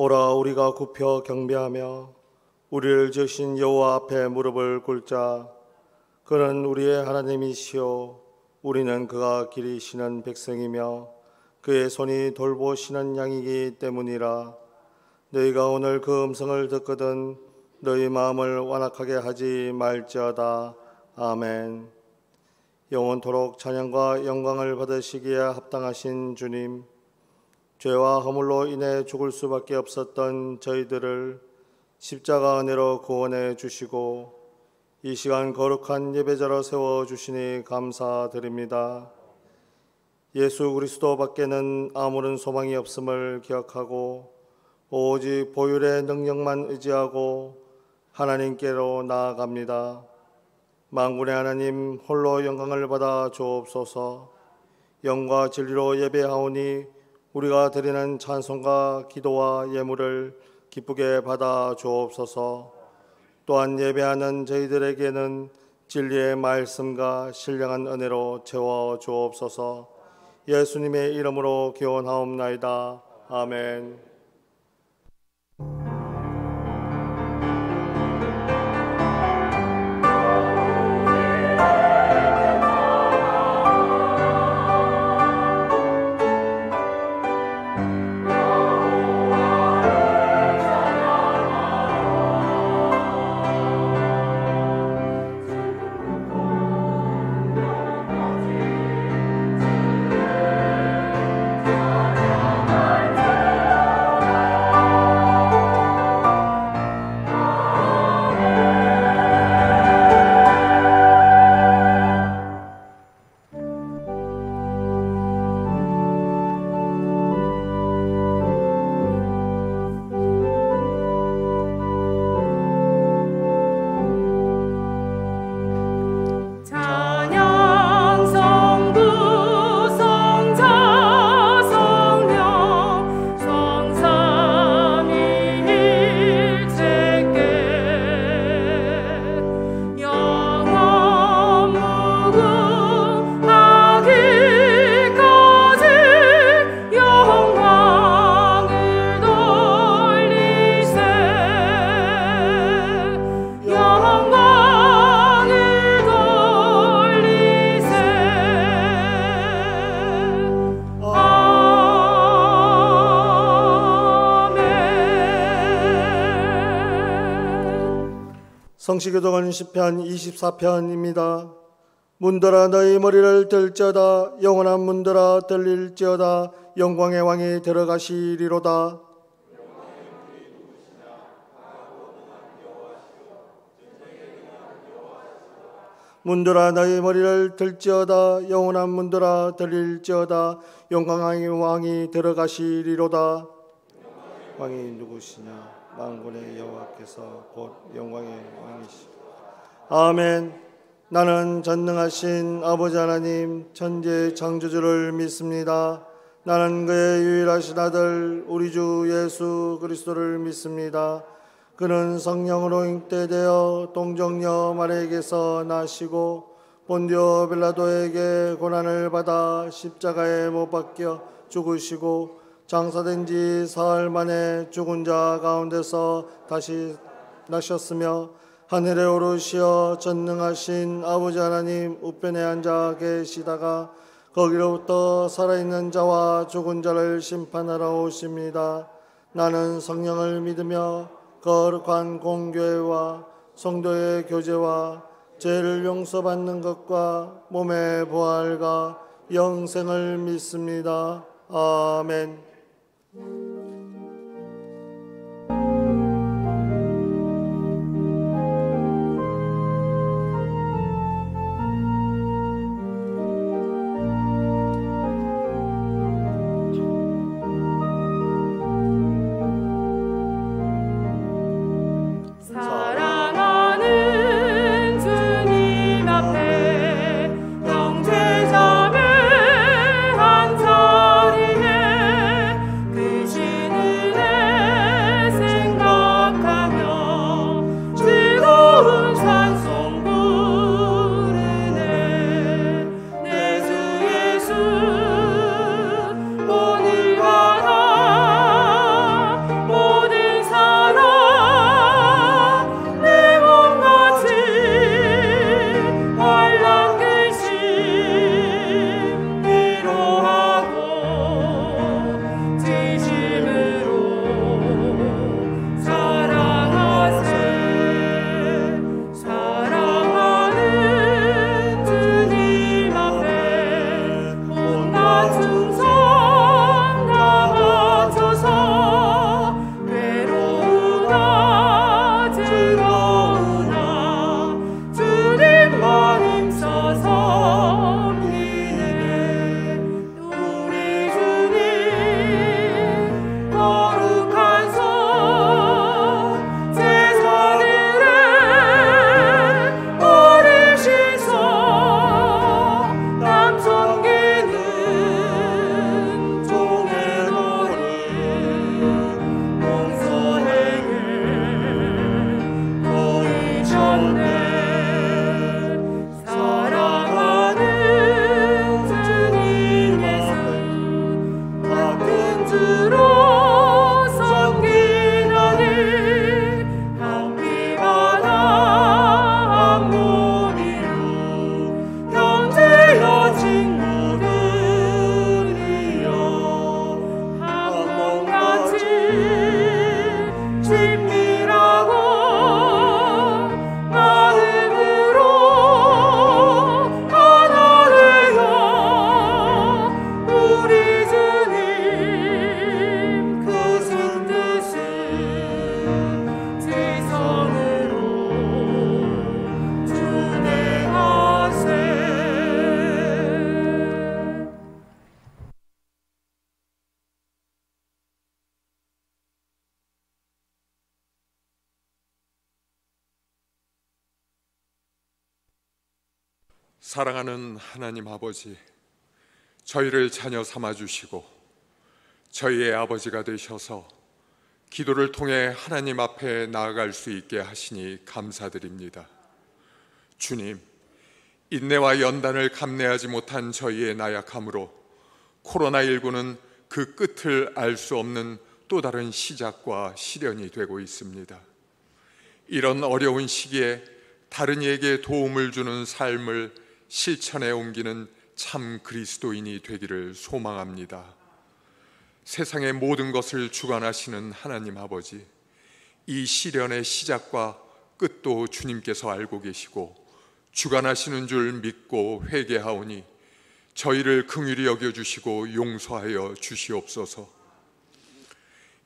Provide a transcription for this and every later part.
오라 우리가 굽혀 경배하며 우리를 지으신 여호와 앞에 무릎을 꿇자. 그는 우리의 하나님이시요 우리는 그가 기리시는 백성이며 그의 손이 돌보시는 양이기 때문이라. 너희가 오늘 그 음성을 듣거든 너희 마음을 완악하게 하지 말지어다. 아멘. 영원토록 찬양과 영광을 받으시기에 합당하신 주님, 죄와 허물로 인해 죽을 수밖에 없었던 저희들을 십자가 은혜로 구원해 주시고 이 시간 거룩한 예배자로 세워주시니 감사드립니다. 예수 그리스도 밖에는 아무런 소망이 없음을 기억하고 오직 보혈의 능력만 의지하고 하나님께로 나아갑니다. 만군의 하나님 홀로 영광을 받아 주옵소서. 영과 진리로 예배하오니 우리가 드리는 찬송과 기도와 예물을 기쁘게 받아 주옵소서. 또한 예배하는 저희들에게는 진리의 말씀과 신령한 은혜로 채워 주옵소서. 예수님의 이름으로 기원하옵나이다. 아멘. 성시교독은 시편 24편입니다. 문들아 너희 머리를 들지어다. 영원한 문들아 들릴지어다. 영광의 왕이 들어가시리로다. 문들아 너희 머리를 들지어다. 영원한 문들아 들릴지어다. 영광의 왕이 들어가시리로다. 왕이 누구시냐? 만군의 여호와께서 곧 영광의 왕이시오. 아멘. 나는 전능하신 아버지 하나님 천지의 창조주를 믿습니다. 나는 그의 유일하신 아들 우리 주 예수 그리스도를 믿습니다. 그는 성령으로 잉태되어 동정녀 마리아에게서 나시고 본디오 빌라도에게 고난을 받아 십자가에 못 박혀 죽으시고 장사된 지 사흘 만에 죽은 자 가운데서 다시 나셨으며 하늘에 오르시어 전능하신 아버지 하나님 우편에 앉아 계시다가 거기로부터 살아있는 자와 죽은 자를 심판하러 오십니다. 나는 성령을 믿으며 거룩한 공교회와 성도의 교제와 죄를 용서받는 것과 몸의 부활과 영생을 믿습니다. 아멘. 그 사랑하는 하나님 아버지, 저희를 자녀 삼아주시고 저희의 아버지가 되셔서 기도를 통해 하나님 앞에 나아갈 수 있게 하시니 감사드립니다. 주님, 인내와 연단을 감내하지 못한 저희의 나약함으로 코로나19는 그 끝을 알 수 없는 또 다른 시작과 시련이 되고 있습니다. 이런 어려운 시기에 다른 이에게 도움을 주는 삶을 실천에 옮기는 참 그리스도인이 되기를 소망합니다. 세상의 모든 것을 주관하시는 하나님 아버지, 이 시련의 시작과 끝도 주님께서 알고 계시고 주관하시는 줄 믿고 회개하오니 저희를 긍휼히 여겨주시고 용서하여 주시옵소서.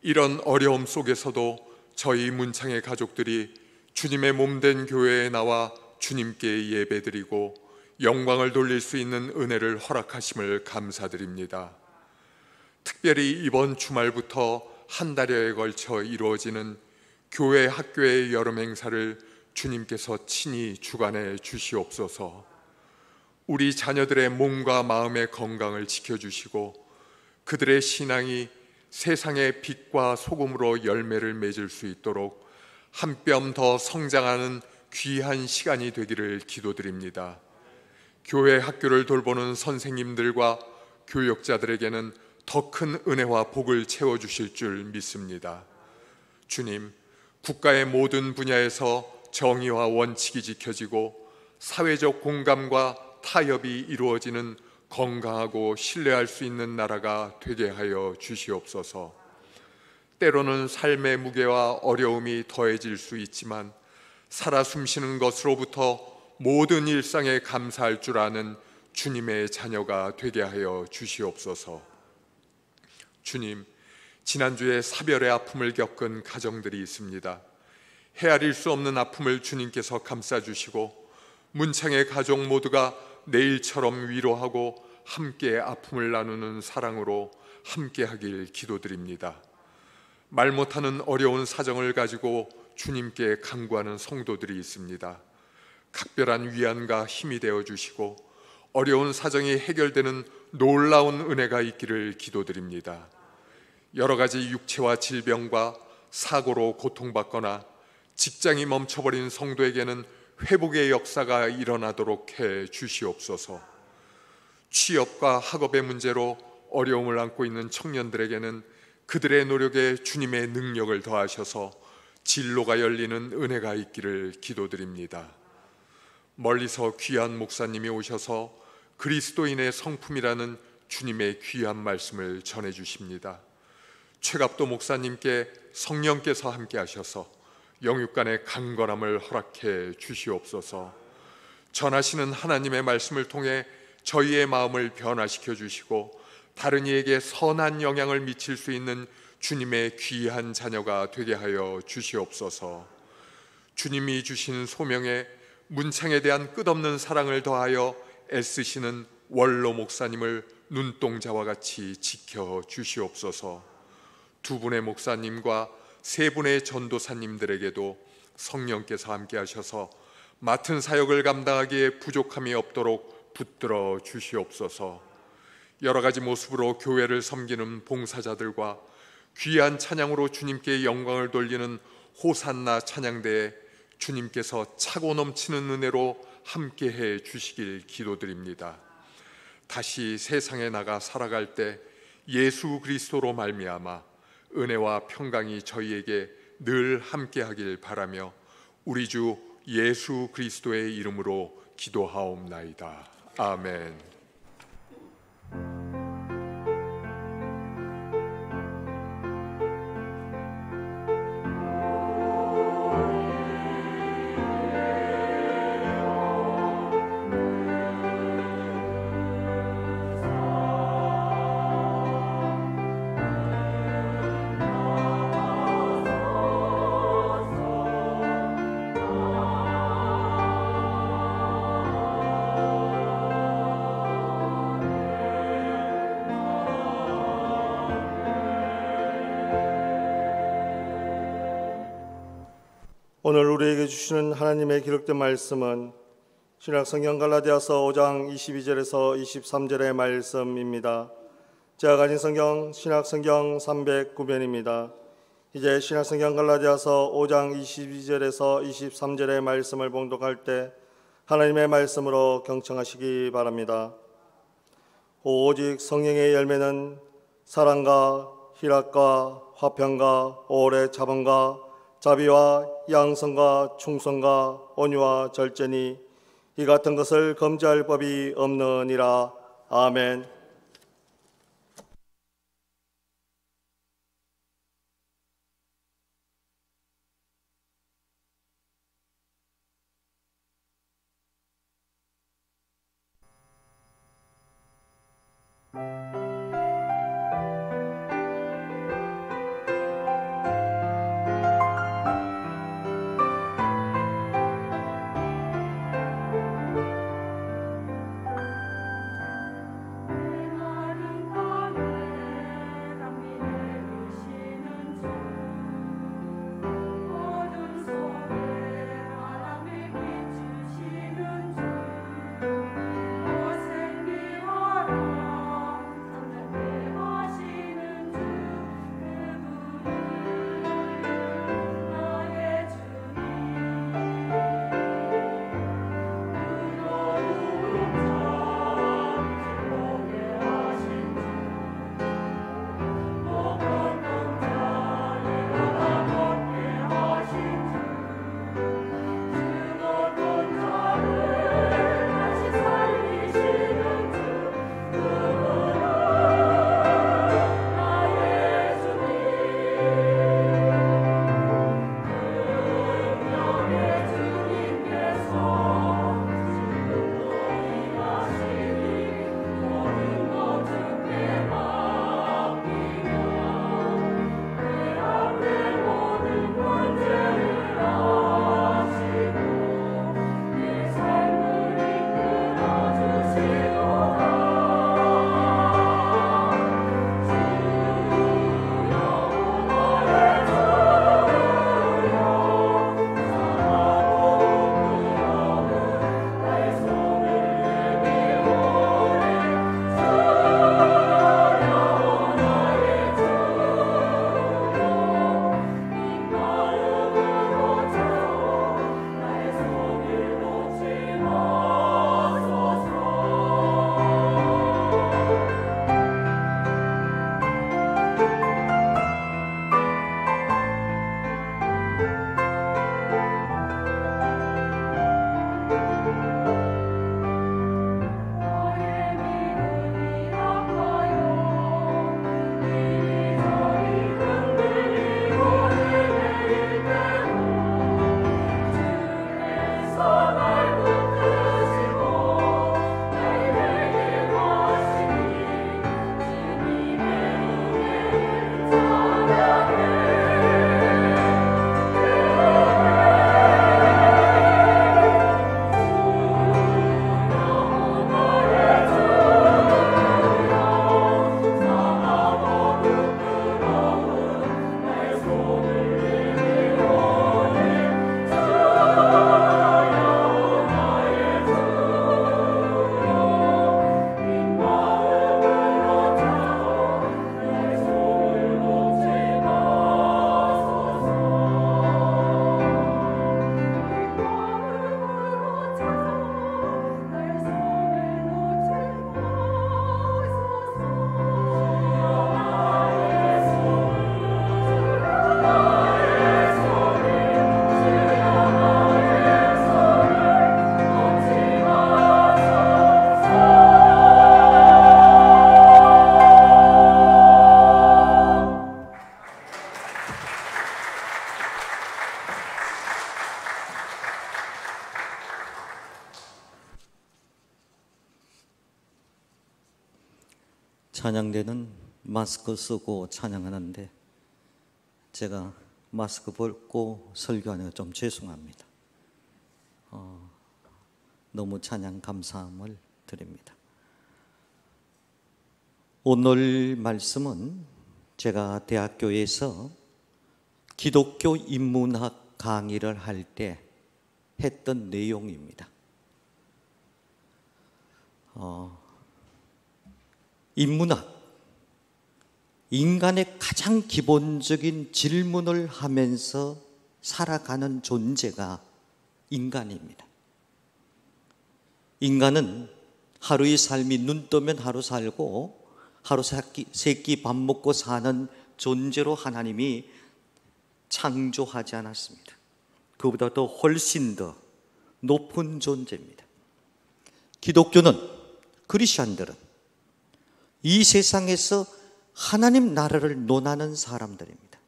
이런 어려움 속에서도 저희 문창의 가족들이 주님의 몸된 교회에 나와 주님께 예배드리고 영광을 돌릴 수 있는 은혜를 허락하심을 감사드립니다. 특별히 이번 주말부터 한 달여에 걸쳐 이루어지는 교회 학교의 여름 행사를 주님께서 친히 주관해 주시옵소서. 우리 자녀들의 몸과 마음의 건강을 지켜주시고 그들의 신앙이 세상의 빛과 소금으로 열매를 맺을 수 있도록 한 뼘 더 성장하는 귀한 시간이 되기를 기도드립니다. 교회 학교를 돌보는 선생님들과 교역자들에게는 더 큰 은혜와 복을 채워주실 줄 믿습니다. 주님, 국가의 모든 분야에서 정의와 원칙이 지켜지고 사회적 공감과 타협이 이루어지는 건강하고 신뢰할 수 있는 나라가 되게 하여 주시옵소서. 때로는 삶의 무게와 어려움이 더해질 수 있지만 살아 숨쉬는 것으로부터 모든 일상에 감사할 줄 아는 주님의 자녀가 되게 하여 주시옵소서. 주님, 지난주에 사별의 아픔을 겪은 가정들이 있습니다. 헤아릴 수 없는 아픔을 주님께서 감싸주시고 문창의 가족 모두가 내일처럼 위로하고 함께 아픔을 나누는 사랑으로 함께하길 기도드립니다. 말 못하는 어려운 사정을 가지고 주님께 간구하는 성도들이 있습니다. 각별한 위안과 힘이 되어주시고 어려운 사정이 해결되는 놀라운 은혜가 있기를 기도드립니다. 여러 가지 육체와 질병과 사고로 고통받거나 직장이 멈춰버린 성도에게는 회복의 역사가 일어나도록 해 주시옵소서. 취업과 학업의 문제로 어려움을 안고 있는 청년들에게는 그들의 노력에 주님의 능력을 더하셔서 진로가 열리는 은혜가 있기를 기도드립니다. 멀리서 귀한 목사님이 오셔서 그리스도인의 성품이라는 주님의 귀한 말씀을 전해주십니다. 최갑도 목사님께 성령께서 함께 하셔서 영육간의 강건함을 허락해 주시옵소서. 전하시는 하나님의 말씀을 통해 저희의 마음을 변화시켜 주시고 다른 이에게 선한 영향을 미칠 수 있는 주님의 귀한 자녀가 되게 하여 주시옵소서. 주님이 주신 소명에 문창에 대한 끝없는 사랑을 더하여 애쓰시는 원로 목사님을 눈동자와 같이 지켜 주시옵소서. 두 분의 목사님과 세 분의 전도사님들에게도 성령께서 함께 하셔서 맡은 사역을 감당하기에 부족함이 없도록 붙들어 주시옵소서. 여러 가지 모습으로 교회를 섬기는 봉사자들과 귀한 찬양으로 주님께 영광을 돌리는 호산나 찬양대에 주님께서 차고 넘치는 은혜로 함께해 주시길 기도드립니다. 다시 세상에 나가 살아갈 때 예수 그리스도로 말미암아 은혜와 평강이 저희에게 늘 함께하길 바라며 우리 주 예수 그리스도의 이름으로 기도하옵나이다. 아멘. 오늘 우리에게 주시는 하나님의 기록된 말씀은 신약성경 갈라디아서 5장 22절에서 23절의 말씀입니다. 제가 가진 성경 신약성경 309변입니다. 이제 신약성경 갈라디아서 5장 22절에서 23절의 말씀을 봉독할 때 하나님의 말씀으로 경청하시기 바랍니다. 오직 성령의 열매는 사랑과 희락과 화평과 오래 참음과 자비와 양성과 충성과 온유와 절제니 이 같은 것을 금지할 법이 없느니라. 아멘. 찬양대는 마스크 쓰고 찬양하는데 제가 마스크 벗고 설교하는 거 좀 죄송합니다. 너무 찬양 감사함을 드립니다. 오늘 말씀은 제가 대학교에서 기독교 인문학 강의를 할 때 했던 내용입니다. 인문학, 인간의 가장 기본적인 질문을 하면서 살아가는 존재가 인간입니다. 인간은 하루의 삶이 눈 뜨면 하루 살고 하루 세끼 밥 먹고 사는 존재로 하나님이 창조하지 않았습니다. 그보다 더 훨씬 더 높은 존재입니다. 기독교는, 크리스천들은 이 세상에서 하나님 나라를 논하는 사람들입니다.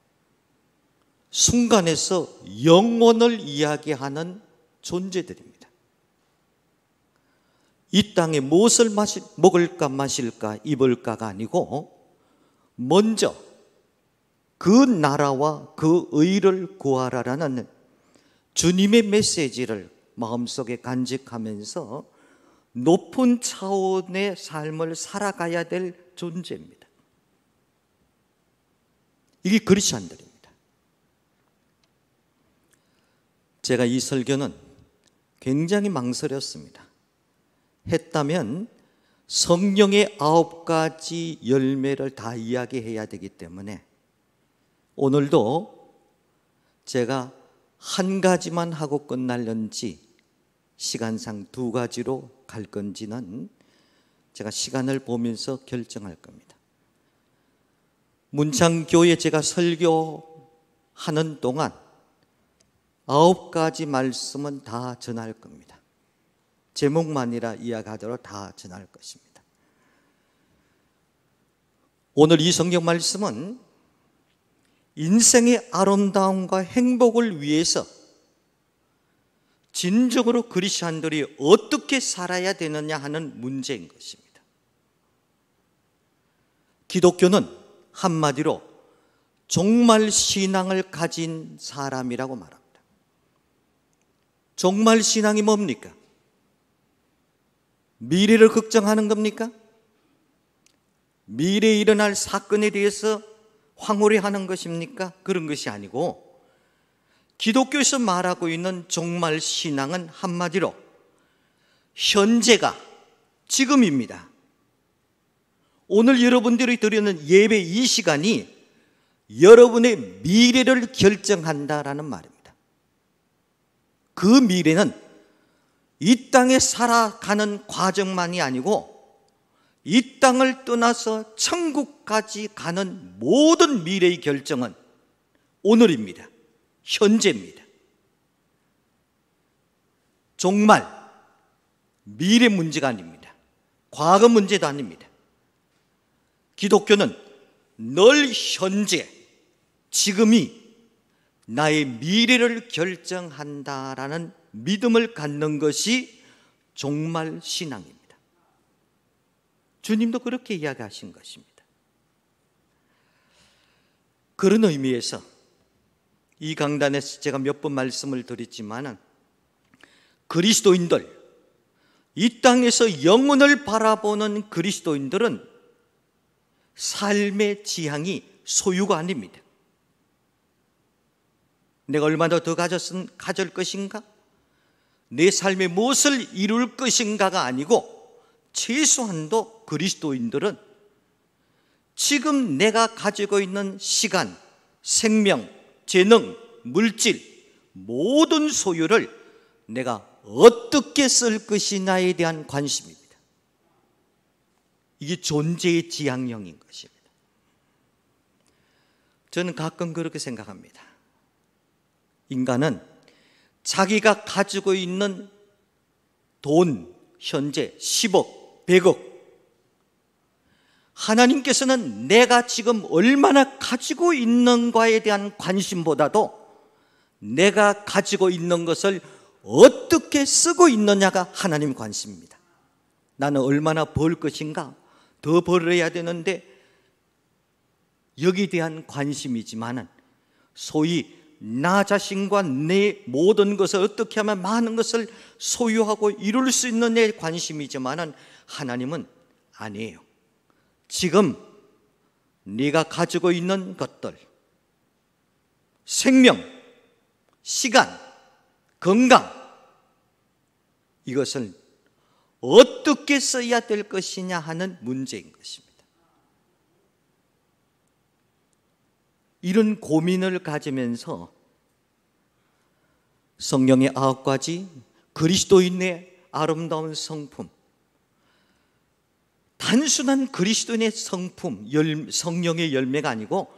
순간에서 영원을 이야기하는 존재들입니다. 이 땅에 무엇을 먹을까 마실까 입을까가 아니고 먼저 그 나라와 그 의를 구하라라는 주님의 메시지를 마음속에 간직하면서 높은 차원의 삶을 살아가야 될 존재입니다. 이게 크리스천들입니다. 제가 이 설교는 굉장히 망설였습니다. 했다면 성령의 9가지 열매를 다 이야기해야 되기 때문에 오늘도 제가 한 가지만 하고 끝날는지 시간상 2가지로 갈 건지는 제가 시간을 보면서 결정할 겁니다. 문창교에 제가 설교하는 동안 9가지 말씀은 다 전할 겁니다. 제목만이라 이야기하도록 다 전할 것입니다. 오늘 이 성경 말씀은 인생의 아름다움과 행복을 위해서 진정으로 크리스천들이 어떻게 살아야 되느냐 하는 문제인 것입니다. 기독교는 한마디로 종말 신앙을 가진 사람이라고 말합니다. 종말 신앙이 뭡니까? 미래를 걱정하는 겁니까? 미래에 일어날 사건에 대해서 황홀해하는 것입니까? 그런 것이 아니고 기독교에서 말하고 있는 종말 신앙은 한마디로 현재가 지금입니다. 오늘 여러분들이 드리는 예배 이 시간이 여러분의 미래를 결정한다라는 말입니다. 그 미래는 이 땅에 살아가는 과정만이 아니고 이 땅을 떠나서 천국까지 가는 모든 미래의 결정은 오늘입니다. 현재입니다. 종말, 미래 문제가 아닙니다. 과거 문제도 아닙니다. 기독교는 늘 현재, 지금이 나의 미래를 결정한다라는 믿음을 갖는 것이 종말 신앙입니다. 주님도 그렇게 이야기하신 것입니다. 그런 의미에서 이 강단에서 제가 몇 번 말씀을 드렸지만은 그리스도인들, 이 땅에서 영혼을 바라보는 그리스도인들은 삶의 지향이 소유가 아닙니다. 내가 얼마나 더 가질 것인가? 내 삶에 무엇을 이룰 것인가가 아니고 최소한도 그리스도인들은 지금 내가 가지고 있는 시간, 생명, 재능, 물질 모든 소유를 내가 어떻게 쓸 것이냐에 대한 관심입니다. 이게 존재의 지향형인 것입니다. 저는 가끔 그렇게 생각합니다. 인간은 자기가 가지고 있는 돈, 현재 10억, 100억, 하나님께서는 내가 지금 얼마나 가지고 있는가에 대한 관심보다도 내가 가지고 있는 것을 어떻게 쓰고 있느냐가 하나님 관심입니다. 나는 얼마나 벌 것인가? 더 벌어야 되는데 여기에 대한 관심이지만은 소위 나 자신과 내 모든 것을 어떻게 하면 많은 것을 소유하고 이룰 수 있는 내 관심이지만은 하나님은 아니에요. 지금 네가 가지고 있는 것들, 생명, 시간, 건강, 이것을 어떻게 써야 될 것이냐 하는 문제인 것입니다. 이런 고민을 가지면서 성령의 9가지 그리스도인의 아름다운 성품, 단순한 그리스도인의 성품, 성령의 열매가 아니고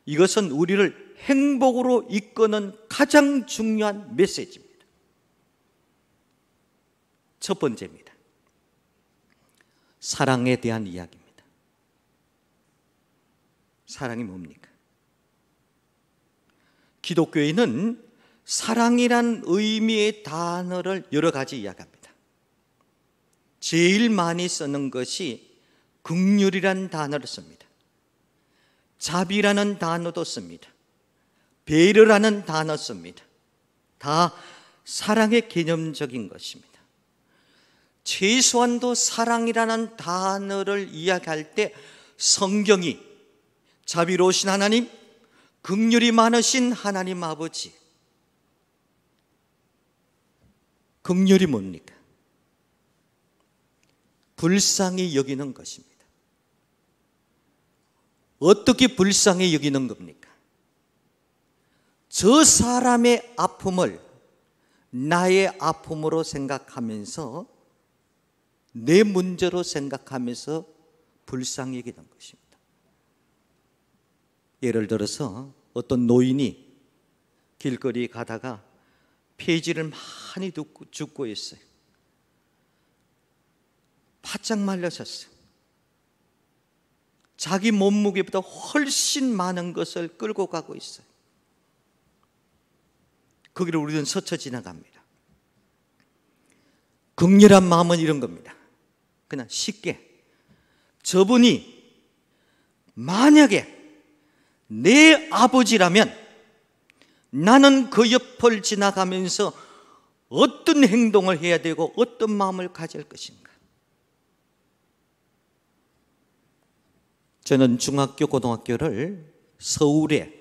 이것은 우리를 행복으로 이끄는 가장 중요한 메시지입니다. 첫 번째입니다. 사랑에 대한 이야기입니다. 사랑이 뭡니까? 기독교인은 사랑이란 의미의 단어를 여러 가지 이야기합니다. 제일 많이 쓰는 것이 긍휼이란 단어를 씁니다. 자비라는 단어도 씁니다. 배려라는 단어 씁니다. 다 사랑의 개념적인 것입니다. 최소한도 사랑이라는 단어를 이야기할 때 성경이 자비로우신 하나님, 긍휼이 많으신 하나님 아버지, 긍휼이 뭡니까? 불쌍히 여기는 것입니다. 어떻게 불쌍히 여기는 겁니까? 저 사람의 아픔을 나의 아픔으로 생각하면서, 내 문제로 생각하면서 불쌍히 여기는 것입니다. 예를 들어서 어떤 노인이 길거리 가다가 폐지를 많이 죽고 있어요. 바짝 말라졌어요. 자기 몸무게보다 훨씬 많은 것을 끌고 가고 있어요. 거기를 우리는 스쳐 지나갑니다. 긍휼한 마음은 이런 겁니다. 그냥 쉽게, 저분이 만약에 내 아버지라면 나는 그 옆을 지나가면서 어떤 행동을 해야 되고 어떤 마음을 가질 것인가. 저는 중학교, 고등학교를 서울의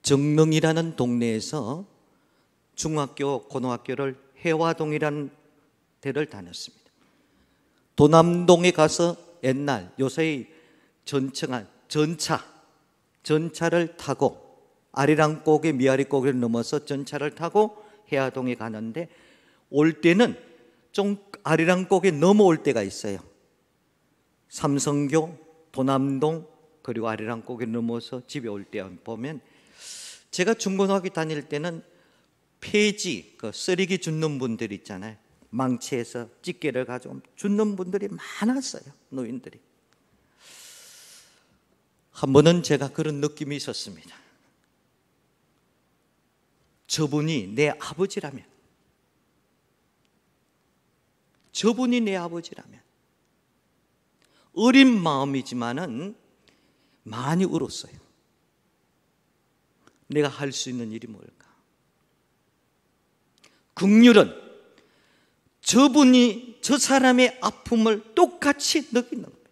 정릉이라는 동네에서 중학교, 고등학교를 해화동이라는 데를 다녔습니다. 도남동에 가서 옛날 요새의 전차를 타고 아리랑고개, 미아리고개를 넘어서 전차를 타고 해화동에 가는데, 올 때는 좀 아리랑고개 넘어올 때가 있어요. 삼성교, 도남동, 그리고 아리랑고개를 넘어서 집에 올 때 보면, 제가 중고등학교 다닐 때는 폐지, 쓰레기 줍는 분들 있잖아요. 망치에서 집게를 가지고 줍는 분들이 많았어요. 노인들이. 한 번은 제가 그런 느낌이 있었습니다. 저분이 내 아버지라면, 어린 마음이지만은 많이 울었어요. 내가 할 수 있는 일이 뭘까? 긍휼은 저 사람의 아픔을 똑같이 느끼는 겁니다.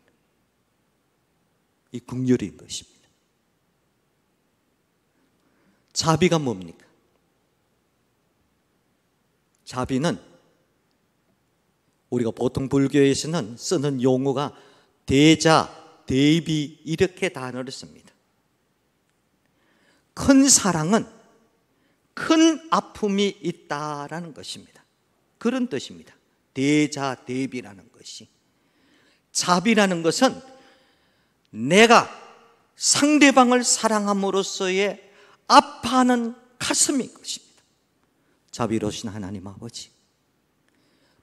이 긍휼인 것입니다. 자비가 뭡니까? 자비는 우리가 보통 불교에서는 쓰는 용어가 대자, 대비 이렇게 단어를 씁니다. 큰 사랑은 큰 아픔이 있다라는 것입니다. 그런 뜻입니다. 대자, 대비라는 것이. 자비라는 것은 내가 상대방을 사랑함으로써의 아파하는 가슴인 것입니다. 자비로우신 하나님 아버지,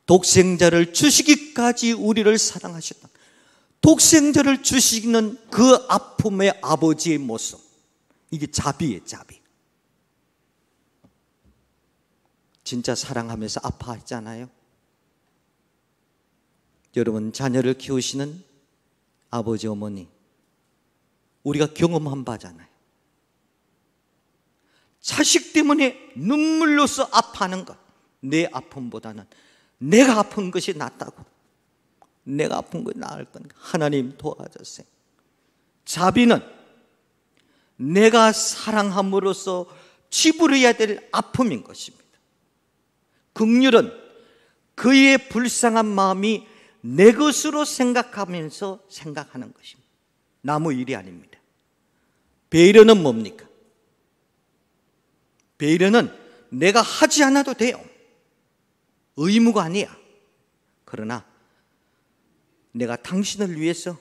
독생자를 주시기까지 우리를 사랑하셨다. 독생자를 주시는 그 아픔의 아버지의 모습, 이게 자비예요. 자비. 진짜 사랑하면서 아파했잖아요. 여러분, 자녀를 키우시는 아버지, 어머니, 우리가 경험한 바잖아요. 자식 때문에 눈물로서 아파하는 것, 내 아픔보다는 내가 아픈 것이 낫다고, 내가 아픈 것이 나을 거니까 하나님 도와주세요. 자비는 내가 사랑함으로써 지불해야 될 아픔인 것입니다. 긍휼은 그의 불쌍한 마음이 내 것으로 생각하면서 생각하는 것입니다. 남의 일이 아닙니다. 배려는 뭡니까? 배려는 내가 하지 않아도 돼요. 의무가 아니야. 그러나 내가 당신을 위해서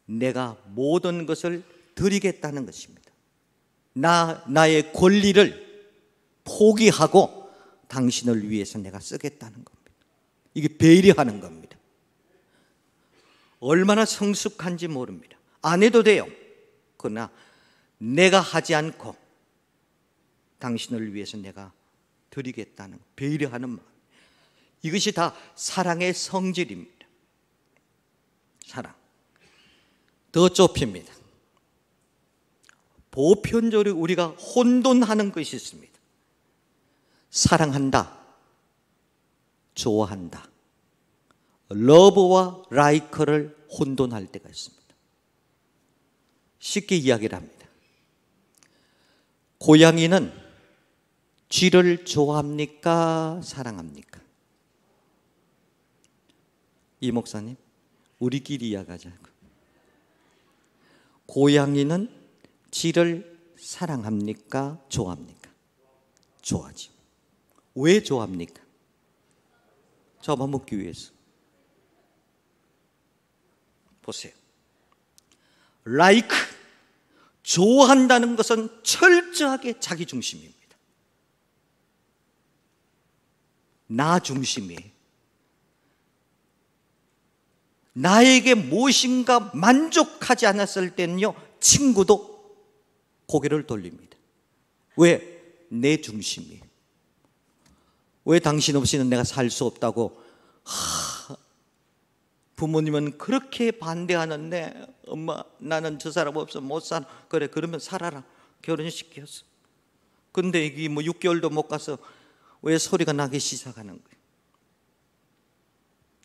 내가 모든 것을 드리겠다는 것입니다. 나의 권리를 포기하고 당신을 위해서 내가 쓰겠다는 겁니다. 이게 배려하는 겁니다. 얼마나 성숙한지 모릅니다. 안 해도 돼요. 그러나 내가 하지 않고 당신을 위해서 내가 드리겠다는, 배려하는 마음. 이것이 다 사랑의 성질입니다. 사랑. 더 좁힙니다. 보편적으로 우리가 혼돈하는 것이 있습니다. 사랑한다, 좋아한다. 러브와 라이크를 혼돈할 때가 있습니다. 쉽게 이야기를 합니다. 고양이는 쥐를 좋아합니까? 사랑합니까? 이 목사님, 우리끼리 이야기하자고. 고양이는 쥐를 사랑합니까? 좋아합니까? 좋아하죠. 왜 좋아합니까? 잡아먹기 위해서. 보세요. like, 좋아한다는 것은 철저하게 자기 중심입니다. 나 중심이에요. 나에게 무엇인가 만족하지 않았을 때는요, 친구도 고개를 돌립니다. 왜? 내 중심이에요. 왜 당신 없이는 내가 살 수 없다고? 부모님은 그렇게 반대하는데 엄마 나는 저 사람 없으면 못 살아. 그래 그러면 살아라. 결혼시켰어. 근데 이게 뭐 6개월도 못 가서 왜 소리가 나기 시작하는 거예요?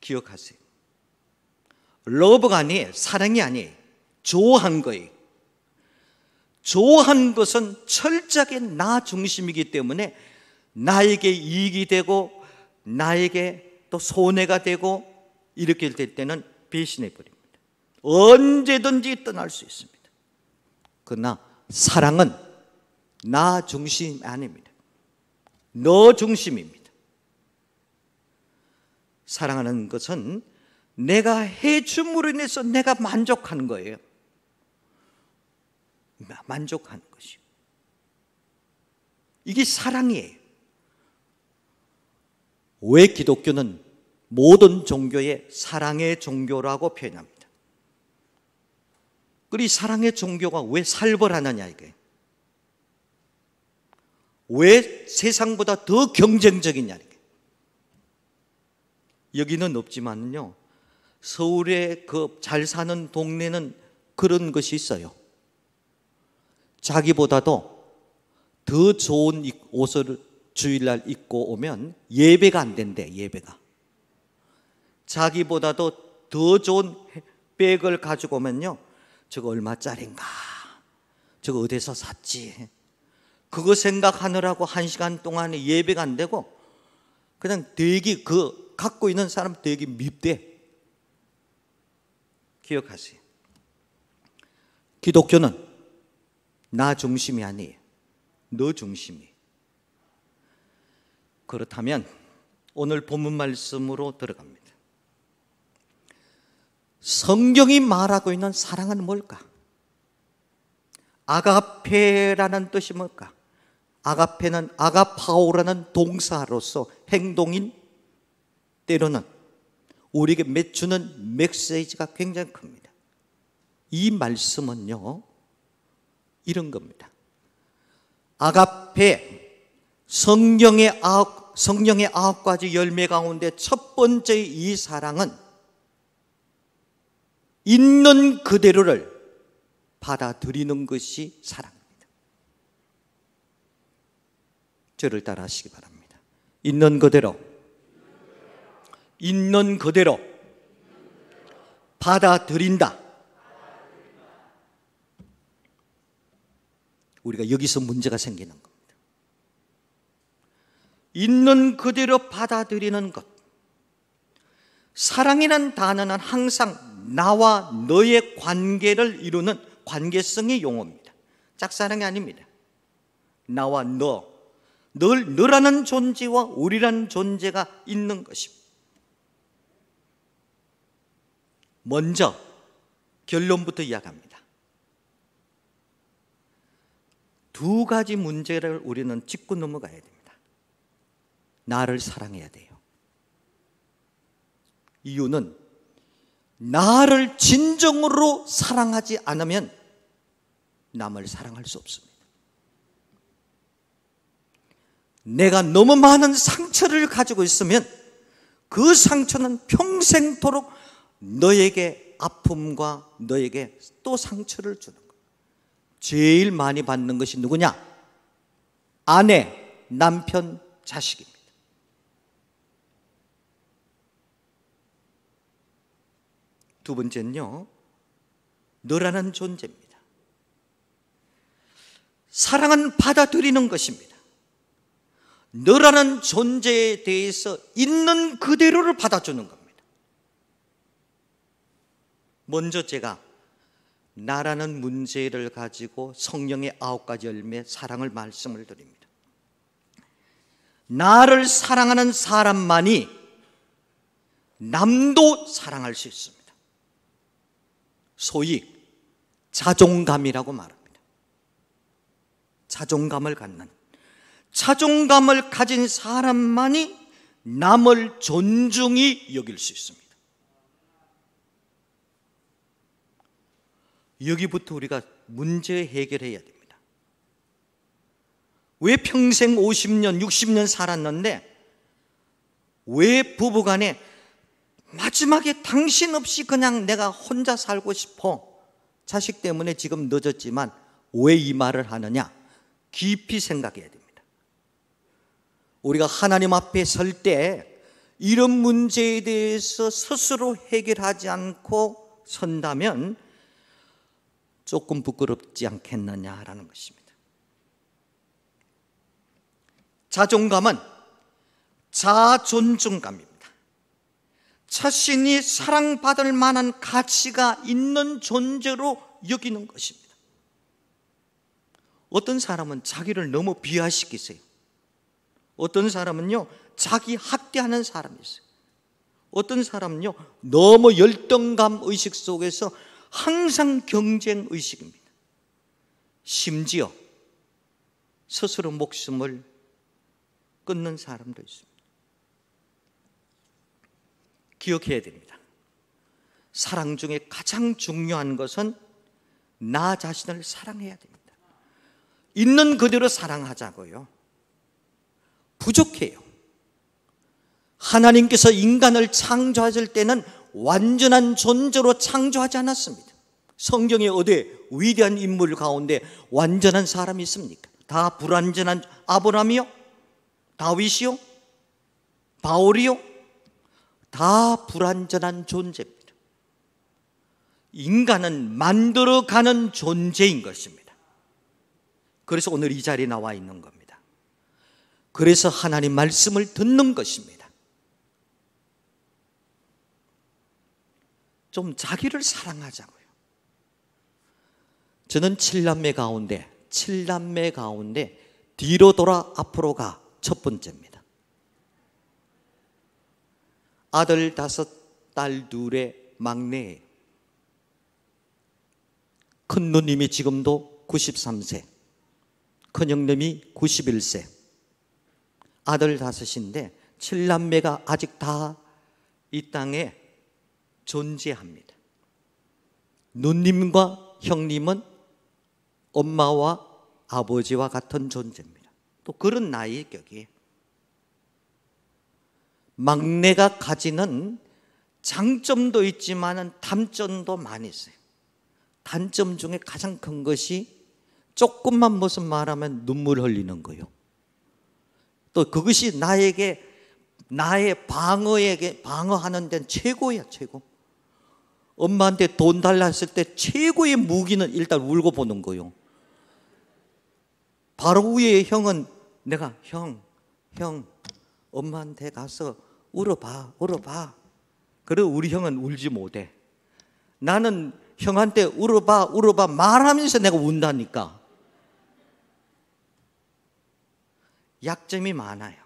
기억하세요. 러브가 아니에요. 사랑이 아니에요. 좋아한 거예요. 좋아한 것은 철저하게 나 중심이기 때문에 나에게 이익이 되고 나에게 또 손해가 되고 이렇게 될 때는 배신해 버립니다. 언제든지 떠날 수 있습니다. 그러나 사랑은 나 중심이 아닙니다. 너 중심입니다. 사랑하는 것은 내가 해줌으로 인해서 내가 만족하는 거예요. 만족하는 것이요. 이게 사랑이에요. 왜 기독교는 모든 종교의 사랑의 종교라고 표현합니다. 그리고 이 사랑의 종교가 왜 살벌하느냐 이게. 왜 세상보다 더 경쟁적이냐 이게. 여기는 없지만요, 서울의 그 잘 사는 동네는 그런 것이 있어요. 자기보다도 더 좋은 옷을 주일날 입고 오면 예배가 안 된대. 예배가. 자기보다도 더 좋은 백을 가지고 오면요, 저거 얼마짜린가, 저거 어디서 샀지, 그거 생각하느라고 1시간 동안에 예배가 안 되고 그냥 되게 그 갖고 있는 사람 되게 밉대. 기억하세요. 기독교는 나 중심이 아니에요. 너 중심이에요. 그렇다면 오늘 본문 말씀으로 들어갑니다. 성경이 말하고 있는 사랑은 뭘까? 아가페라는 뜻이 뭘까? 아가페는 아가파오라는 동사로서 행동인, 때로는 우리에게 주는 메시지가 굉장히 큽니다. 이 말씀은요, 이런 겁니다. 아가페, 성령의 9가지 열매 가운데 첫 번째 이 사랑은 있는 그대로를 받아들이는 것이 사랑입니다. 저를 따라 하시기 바랍니다. 있는 그대로 받아들인다. 우리가 여기서 문제가 생기는 겁니다. 있는 그대로 받아들이는 것. 사랑이란 단어는 항상 나와 너의 관계를 이루는 관계성의 용어입니다. 짝사랑이 아닙니다. 나와 너라는 존재와 우리라는 존재가 있는 것입니다. 먼저 결론부터 이야기합니다. 두 가지 문제를 우리는 짚고 넘어가야 됩니다. 나를 사랑해야 돼요. 이유는 나를 진정으로 사랑하지 않으면 남을 사랑할 수 없습니다. 내가 너무 많은 상처를 가지고 있으면 그 상처는 평생토록 너에게 아픔과 너에게 또 상처를 주는 거예요. 제일 많이 받는 것이 누구냐? 아내, 남편, 자식입니다. 두 번째는요, 너라는 존재입니다. 사랑은 받아들이는 것입니다. 너라는 존재에 대해서 있는 그대로를 받아주는 겁니다. 먼저 제가 나라는 문제를 가지고 성령의 9가지 열매 사랑을 말씀을 드립니다. 나를 사랑하는 사람만이 남도 사랑할 수 있습니다. 소위 자존감이라고 말합니다. 자존감을 가진 사람만이 남을 존중히 여길 수 있습니다. 여기부터 우리가 문제 해결해야 됩니다. 왜 평생 50년, 60년 살았는데 왜 부부간에 마지막에 당신 없이 그냥 내가 혼자 살고 싶어, 자식 때문에 지금 늦었지만 왜 이 말을 하느냐? 깊이 생각해야 됩니다. 우리가 하나님 앞에 설 때 이런 문제에 대해서 스스로 해결하지 않고 선다면 조금 부끄럽지 않겠느냐라는 것입니다. 자존감은 자존중감입니다. 자신이 사랑받을 만한 가치가 있는 존재로 여기는 것입니다. 어떤 사람은 자기를 너무 비하시키세요. 어떤 사람은요, 자기 학대하는 사람이 있어요. 어떤 사람은요, 너무 열등감 의식 속에서 항상 경쟁 의식입니다. 심지어 스스로 목숨을 끊는 사람도 있습니다. 기억해야 됩니다. 사랑 중에 가장 중요한 것은 나 자신을 사랑해야 됩니다. 있는 그대로 사랑하자고요. 부족해요. 하나님께서 인간을 창조하실 때는 완전한 존재로 창조하지 않았습니다. 성경에 어디 위대한 인물 가운데 완전한 사람이 있습니까? 다 불완전한 아브라함이요? 다윗이요? 바울이요? 다 불완전한 존재입니다. 인간은 만들어가는 존재인 것입니다. 그래서 오늘 이 자리에 나와 있는 겁니다. 그래서 하나님 말씀을 듣는 것입니다. 좀 자기를 사랑하자고요. 저는 7남매 가운데 뒤로 돌아 앞으로 가 첫 번째입니다. 아들 5, 딸 2의 막내예요. 큰 누님이 지금도 93세, 큰형님이 91세, 아들 5인데 7남매가 아직 다 이 땅에 존재합니다. 누님과 형님은 엄마와 아버지와 같은 존재입니다. 또 그런 나이의 격이에요. 막내가 가지는 장점도 있지만 단점도 많이 있어요. 단점 중에 가장 큰 것이 조금만 무슨 말하면 눈물 흘리는 거예요. 또 그것이 나의 방어하는 데는 최고야, 최고. 엄마한테 돈 달라 했을 때 최고의 무기는 일단 울고 보는 거예요. 바로 위에 형은 내가 형 형, 엄마한테 가서 울어봐. 그리고 우리 형은 울지 못해. 나는 형한테 울어봐 말하면서 내가 운다니까. 약점이 많아요.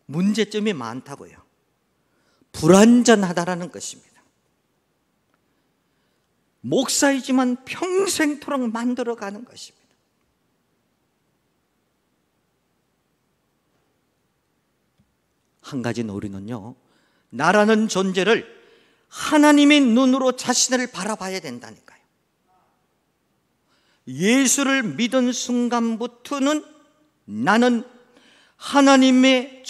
문제점이 많다고요. 불완전하다라는 것입니다. 목사이지만 평생토록 만들어가는 것입니다. 한 가지는 우리는요, 나라는 존재를 하나님의 눈으로 자신을 바라봐야 된다니까요. 예수를 믿은 순간부터는 나는 하나님의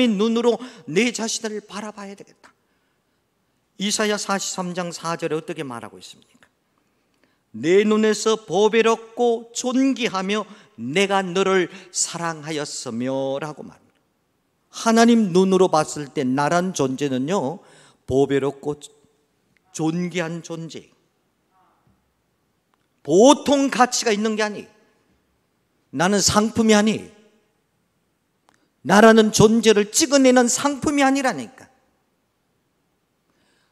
눈으로 내 자신을 바라봐야 되겠다. 이사야 43장 4절에 어떻게 말하고 있습니까? 내 눈에서 보배롭고 존귀하며 내가 너를 사랑하였으며 라고 말합니다. 하나님 눈으로 봤을 때 나란 존재는요, 보배롭고 존귀한 존재, 보통 가치가 있는 게 아니, 나는 상품이 아니, 나라는 존재를 찍어내는 상품이 아니라니까.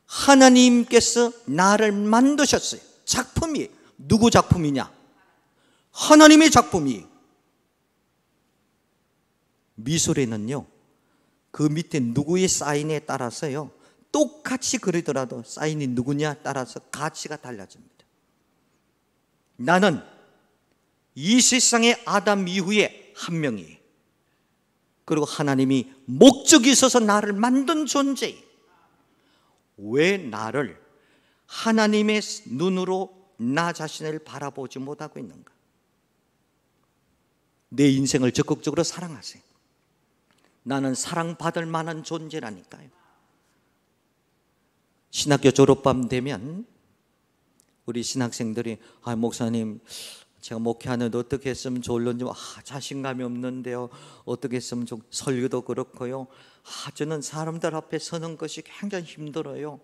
하나님께서 나를 만드셨어요. 작품이 누구 작품이냐? 하나님의 작품이. 미술에는요, 그 밑에 누구의 사인에 따라서요, 똑같이 그리더라도 사인이 누구냐 따라서 가치가 달라집니다. 나는 이 세상의 아담 이후에 한 명이, 그리고 하나님이 목적이 있어서 나를 만든 존재. 왜 나를 하나님의 눈으로 나 자신을 바라보지 못하고 있는가? 내 인생을 적극적으로 사랑하세요. 나는 사랑받을 만한 존재라니까요. 신학교 졸업밤 되면 우리 신학생들이 목사님, 제가 목회하는데 어떻게 했으면 좋을런지 자신감이 없는데요, 어떻게 했으면 좀 설교도 그렇고요, 저는 사람들 앞에 서는 것이 굉장히 힘들어요.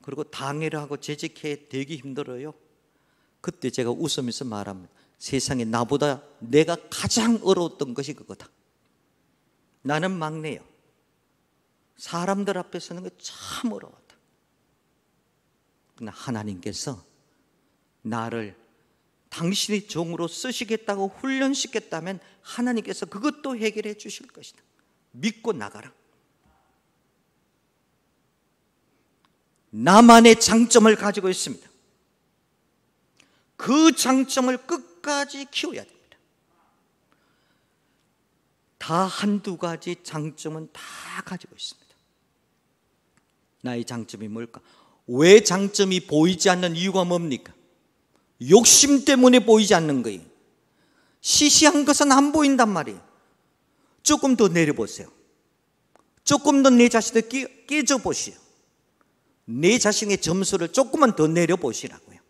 그리고 당회를 하고 재직해야 되게 힘들어요. 그때 제가 웃으면서 말합니다. 세상에 나보다 내가 가장 어려웠던 것이 그거다. 나는 막내요. 사람들 앞에 서는 게 참 어려웠다. 그러나 하나님께서 나를 당신의 종으로 쓰시겠다고 훈련시켰다면 하나님께서 그것도 해결해 주실 것이다. 믿고 나가라. 나만의 장점을 가지고 있습니다. 그 장점을 끝까지 키워야 됩니다. 다 한두 가지 장점은 다 가지고 있습니다. 나의 장점이 뭘까? 왜 장점이 보이지 않는 이유가 뭡니까? 욕심 때문에 보이지 않는 거예요. 시시한 것은 안 보인단 말이에요. 조금 더 내려보세요. 조금 더 내 자신을 깨져보시오. 내 자신의 점수를 조금만 더 내려보시라고요.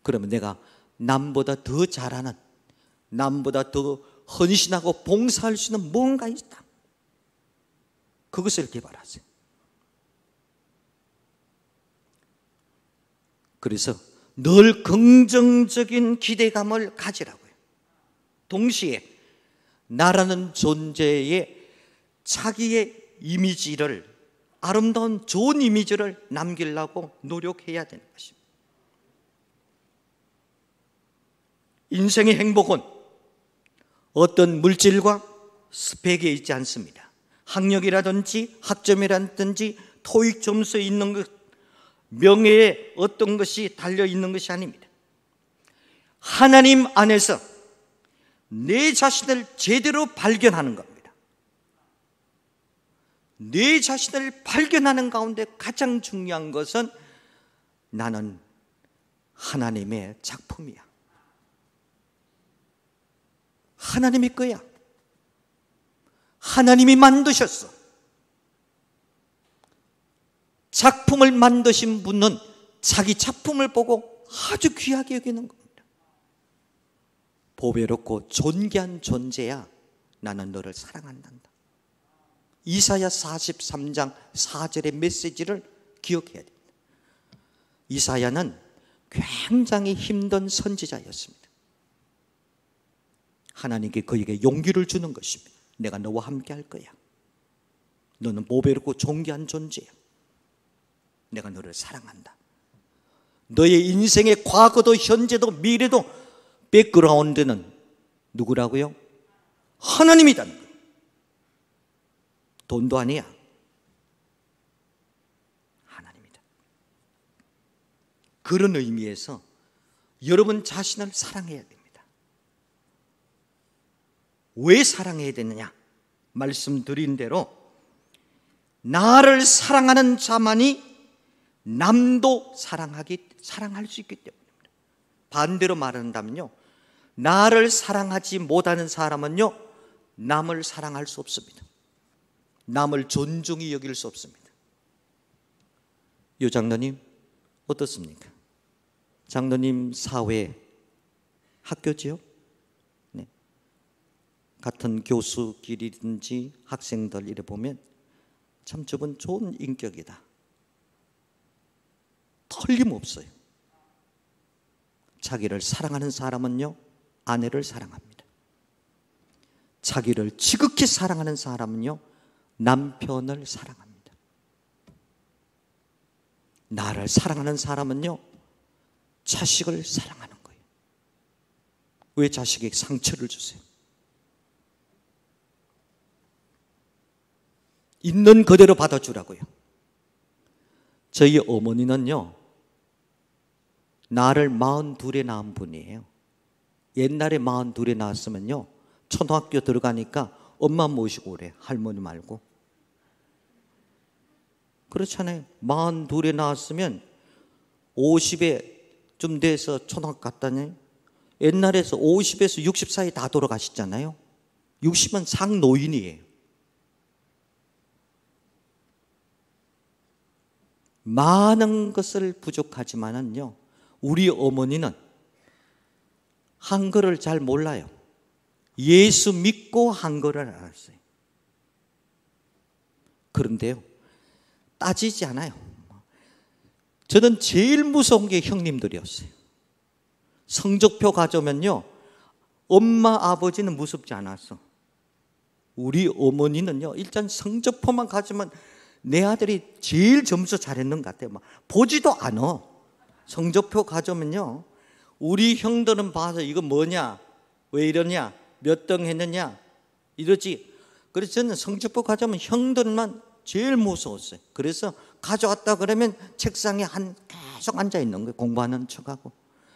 그러면 내가 남보다 더 잘하는, 남보다 더 헌신하고 봉사할 수 있는 뭔가 있다. 그것을 개발하세요. 그래서 늘 긍정적인 기대감을 가지라고요. 동시에 나라는 존재의 자기의 이미지를, 아름다운 좋은 이미지를 남기려고 노력해야 되는 것입니다. 인생의 행복은 어떤 물질과 스펙에 있지 않습니다. 학력이라든지 학점이라든지 토익 점수에 있는 것, 명예에 어떤 것이 달려있는 것이 아닙니다. 하나님 안에서 내 자신을 제대로 발견하는 겁니다. 내 자신을 발견하는 가운데 가장 중요한 것은 나는 하나님의 작품이야. 하나님의 거야. 하나님이 만드셨어. 작품을 만드신 분은 자기 작품을 보고 아주 귀하게 여기는 겁니다. 보배롭고 존귀한 존재야. 나는 너를 사랑한단다. 이사야 43장 4절의 메시지를 기억해야 됩니다. 이사야는 굉장히 힘든 선지자였습니다. 하나님께 그에게 용기를 주는 것입니다. 내가 너와 함께 할 거야. 너는 보배롭고 존귀한 존재야. 내가 너를 사랑한다. 너의 인생의 과거도 현재도 미래도 백그라운드는 누구라고요? 하나님이다. 돈도 아니야. 하나님이다. 그런 의미에서 여러분 자신을 사랑해야 됩니다. 왜 사랑해야 되느냐? 말씀드린 대로 나를 사랑하는 자만이 남도 사랑할 수 있기 때문입니다. 반대로 말한다면요, 나를 사랑하지 못하는 사람은요, 남을 사랑할 수 없습니다. 남을 존중히 여길 수 없습니다. 요 장로님 어떻습니까? 장로님 사회 학교지요? 네. 같은 교수끼리든지 학생들 이래 보면 참 저분 좋은 인격이다. 틀림없어요. 자기를 사랑하는 사람은요, 아내를 사랑합니다. 자기를 지극히 사랑하는 사람은요, 남편을 사랑합니다. 나를 사랑하는 사람은요, 자식을 사랑하는 거예요. 왜 자식에게 상처를 주세요? 있는 그대로 받아주라고요. 저희 어머니는요, 나를 42에 낳은 분이에요. 옛날에 42에 낳았으면요, 초등학교 들어가니까 엄마 모시고 오래, 할머니 말고. 그렇잖아요. 42에 낳았으면 50에 좀 돼서 초등학교 갔다니, 옛날에서 50에서 60 사이 다 돌아가셨잖아요. 60은 상노인이에요. 많은 것을 부족하지만은요, 우리 어머니는 한글을 잘 몰라요. 예수 믿고 한글을 알았어요. 그런데요, 따지지 않아요. 저는 제일 무서운 게 형님들이었어요. 성적표 가져오면요, 엄마 아버지는 무섭지 않았어. 우리 어머니는요, 일단 성적표만 가져오면 내 아들이 제일 점수 잘했는 것 같아요. 막 보지도 않아. 성적표 가져오면요, 우리 형들은 봐서 이거 뭐냐, 왜 이러냐, 몇 등 했느냐 이러지. 그래서 저는 성적표 가져오면 형들만 제일 무서웠어요. 그래서 가져왔다 그러면 책상에 계속 앉아 있는 거예요. 공부하는 척하고.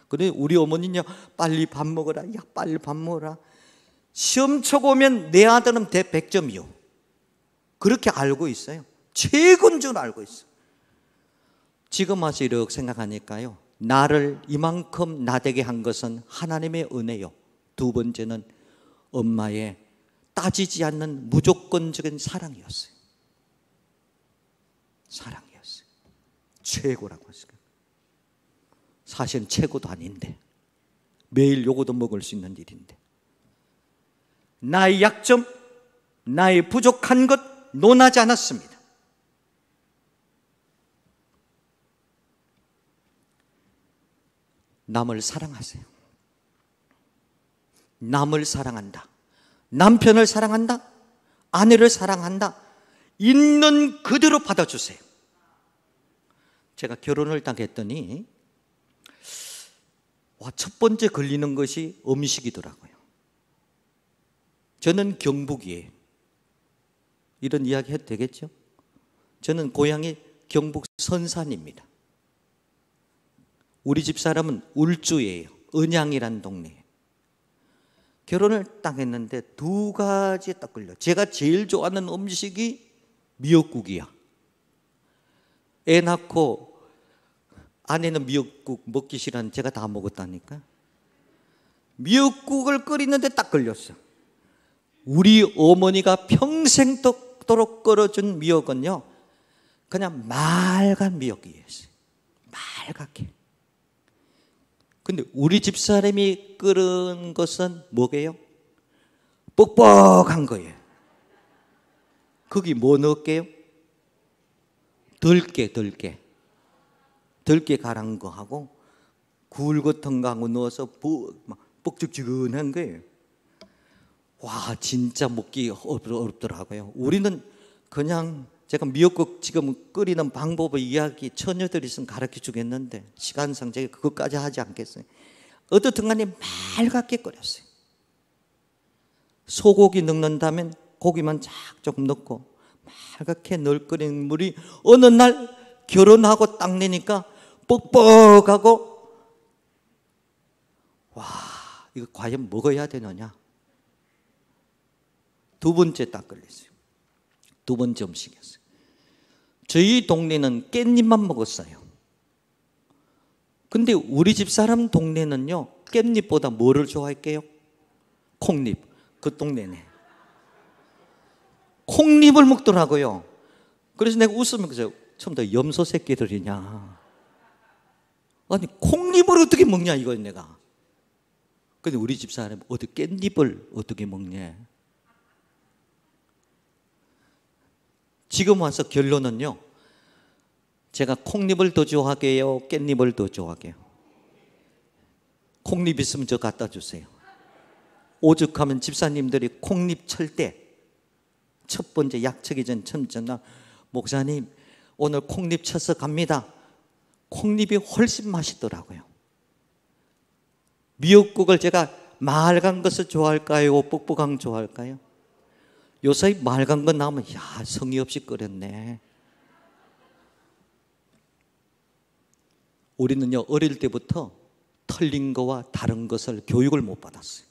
그래 우리 어머니는요, 빨리 밥 먹어라, 야 빨리 밥 먹어라. 시험 쳐 보면 내 아들은 대 100점이요. 그렇게 알고 있어요. 최고인 줄 알고 있어요. 지금 와서 이렇게 생각하니까요, 나를 이만큼 나되게 한 것은 하나님의 은혜요. 두 번째는 엄마의 따지지 않는 무조건적인 사랑이었어요. 사랑이었어요. 최고라고 했어요. 사실은 최고도 아닌데, 매일 요거도 먹을 수 있는 일인데, 나의 약점, 나의 부족한 것 논하지 않았습니다. 남을 사랑하세요. 남을 사랑한다, 남편을 사랑한다, 아내를 사랑한다, 있는 그대로 받아주세요. 제가 결혼을 딱 했더니 첫 번째 걸리는 것이 음식이더라고요. 저는 경북이에요. 이런 이야기 해도 되겠죠? 저는 고향이 경북 선산입니다. 우리 집 사람은 울주예요. 은양이란 동네. 결혼을 딱 했는데 두 가지 딱 걸려. 제가 제일 좋아하는 음식이 미역국이야. 애 낳고 아내는 미역국 먹기 싫어하는 제가 다 먹었다니까. 미역국을 끓이는데 딱 걸렸어. 우리 어머니가 평생도록 끓여준 미역은요, 그냥 맑은 미역이었어요. 맑게. 근데 우리 집사람이 끓은 것은 뭐게요? 뻑뻑한 거예요. 거기 뭐 넣을게요? 들깨 가란 거 하고 굴 같은 거 하고 넣어서 뻑적지근한 거예요. 와, 진짜 먹기 어렵더라고요. 우리는 그냥 제가 미역국 지금 끓이는 방법을 이야기 처녀들이 있으면 가르쳐 주겠는데 시간상 제가 그것까지 하지 않겠어요. 어떻든 간에 맑게 끓였어요. 소고기 넣는다면 고기만 쫙 조금 넣고 맑게 널 끓인 물이 어느 날 결혼하고 딱 내니까 뻑뻑하고, 와, 이거 과연 먹어야 되느냐. 두 번째 딱 걸렸어요. 두 번째 음식이었어요. 저희 동네는 깻잎만 먹었어요. 근데 우리 집 사람 동네는요, 깻잎보다 뭐를 좋아할게요? 콩잎. 그 동네네. 콩잎을 먹더라고요. 그래서 내가 웃으면서 처음부터 염소 새끼들이냐. 아니, 콩잎을 어떻게 먹냐, 이거 내가. 근데 우리 집 사람이 어떻게 깻잎을 어떻게 먹냐. 지금 와서 결론은요, 제가 콩잎을 더 좋아하게요, 깻잎을 더 좋아하게요? 콩잎 있으면 저 갖다 주세요. 오죽하면 집사님들이 콩잎 철 때 첫 번째 약초기 전 처음 전화, 목사님 오늘 콩잎 쳐서 갑니다. 콩잎이 훨씬 맛있더라고요. 미역국을 제가 맑은 것을 좋아할까요, 뻑뻑한 거 좋아할까요? 요새 맑은 거 나오면 야, 성의 없이 끓였네. 우리는요, 어릴 때부터 틀린 거와 다른 것을 교육을 못 받았어요.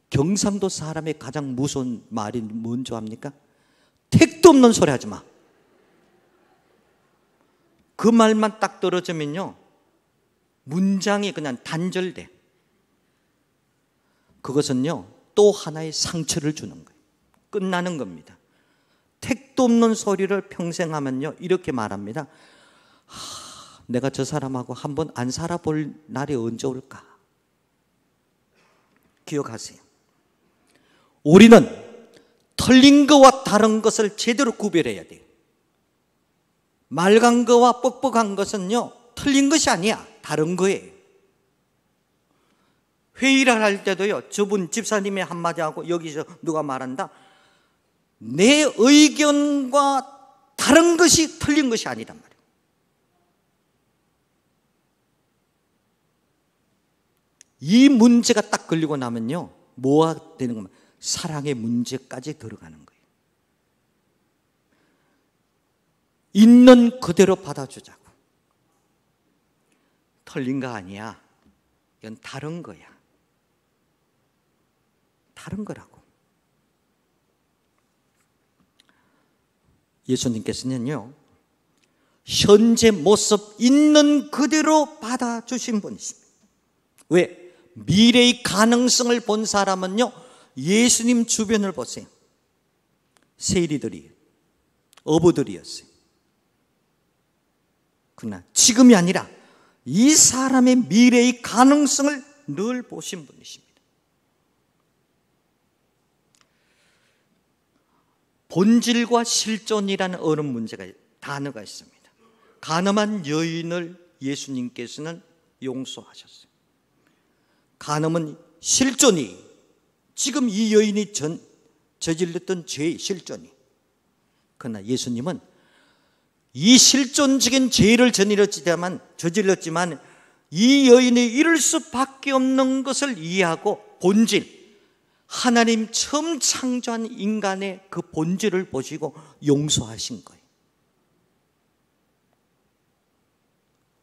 경상도 사람의 가장 무서운 말이 뭔지 압니까? 택도 없는 소리 하지 마. 그 말만 딱 떨어지면요, 문장이 그냥 단절돼. 그것은요, 또 하나의 상처를 주는 거예요. 끝나는 겁니다. 택도 없는 소리를 평생 하면요, 이렇게 말합니다. 내가 저 사람하고 한번 안 살아볼 날이 언제 올까? 기억하세요. 우리는 틀린 거와 다른 것을 제대로 구별해야 돼요. 맑은 거와 뻑뻑한 것은요, 틀린 것이 아니야, 다른 거예요. 회의를 할 때도요, 저분 집사님이 한마디 하고 여기서 누가 말한다, 내 의견과 다른 것이 틀린 것이 아니란 말이에요. 이 문제가 딱 걸리고 나면요, 뭐가 되는 겁니까? 사랑의 문제까지 들어가는 거예요. 있는 그대로 받아주자고. 틀린 거 아니야, 이건 다른 거야. 다른 거라고. 예수님께서는요, 현재 모습 있는 그대로 받아주신 분이십니다. 왜? 미래의 가능성을 본 사람은요, 예수님 주변을 보세요. 세리들이, 어부들이었어요. 그러나 지금이 아니라 이 사람의 미래의 가능성을 늘 보신 분이십니다. 본질과 실존이라는 어느 문제가, 단어가 있습니다. 간음한 여인을 예수님께서는 용서하셨어요. 간음은 실존이, 지금 이 여인이 저질렀던 죄의 실존이. 그러나 예수님은 이 실존적인 죄를 저질렀지만 이 여인이 이룰 수밖에 없는 것을 이해하고 본질, 하나님 처음 창조한 인간의 그 본질을 보시고 용서하신 거예요.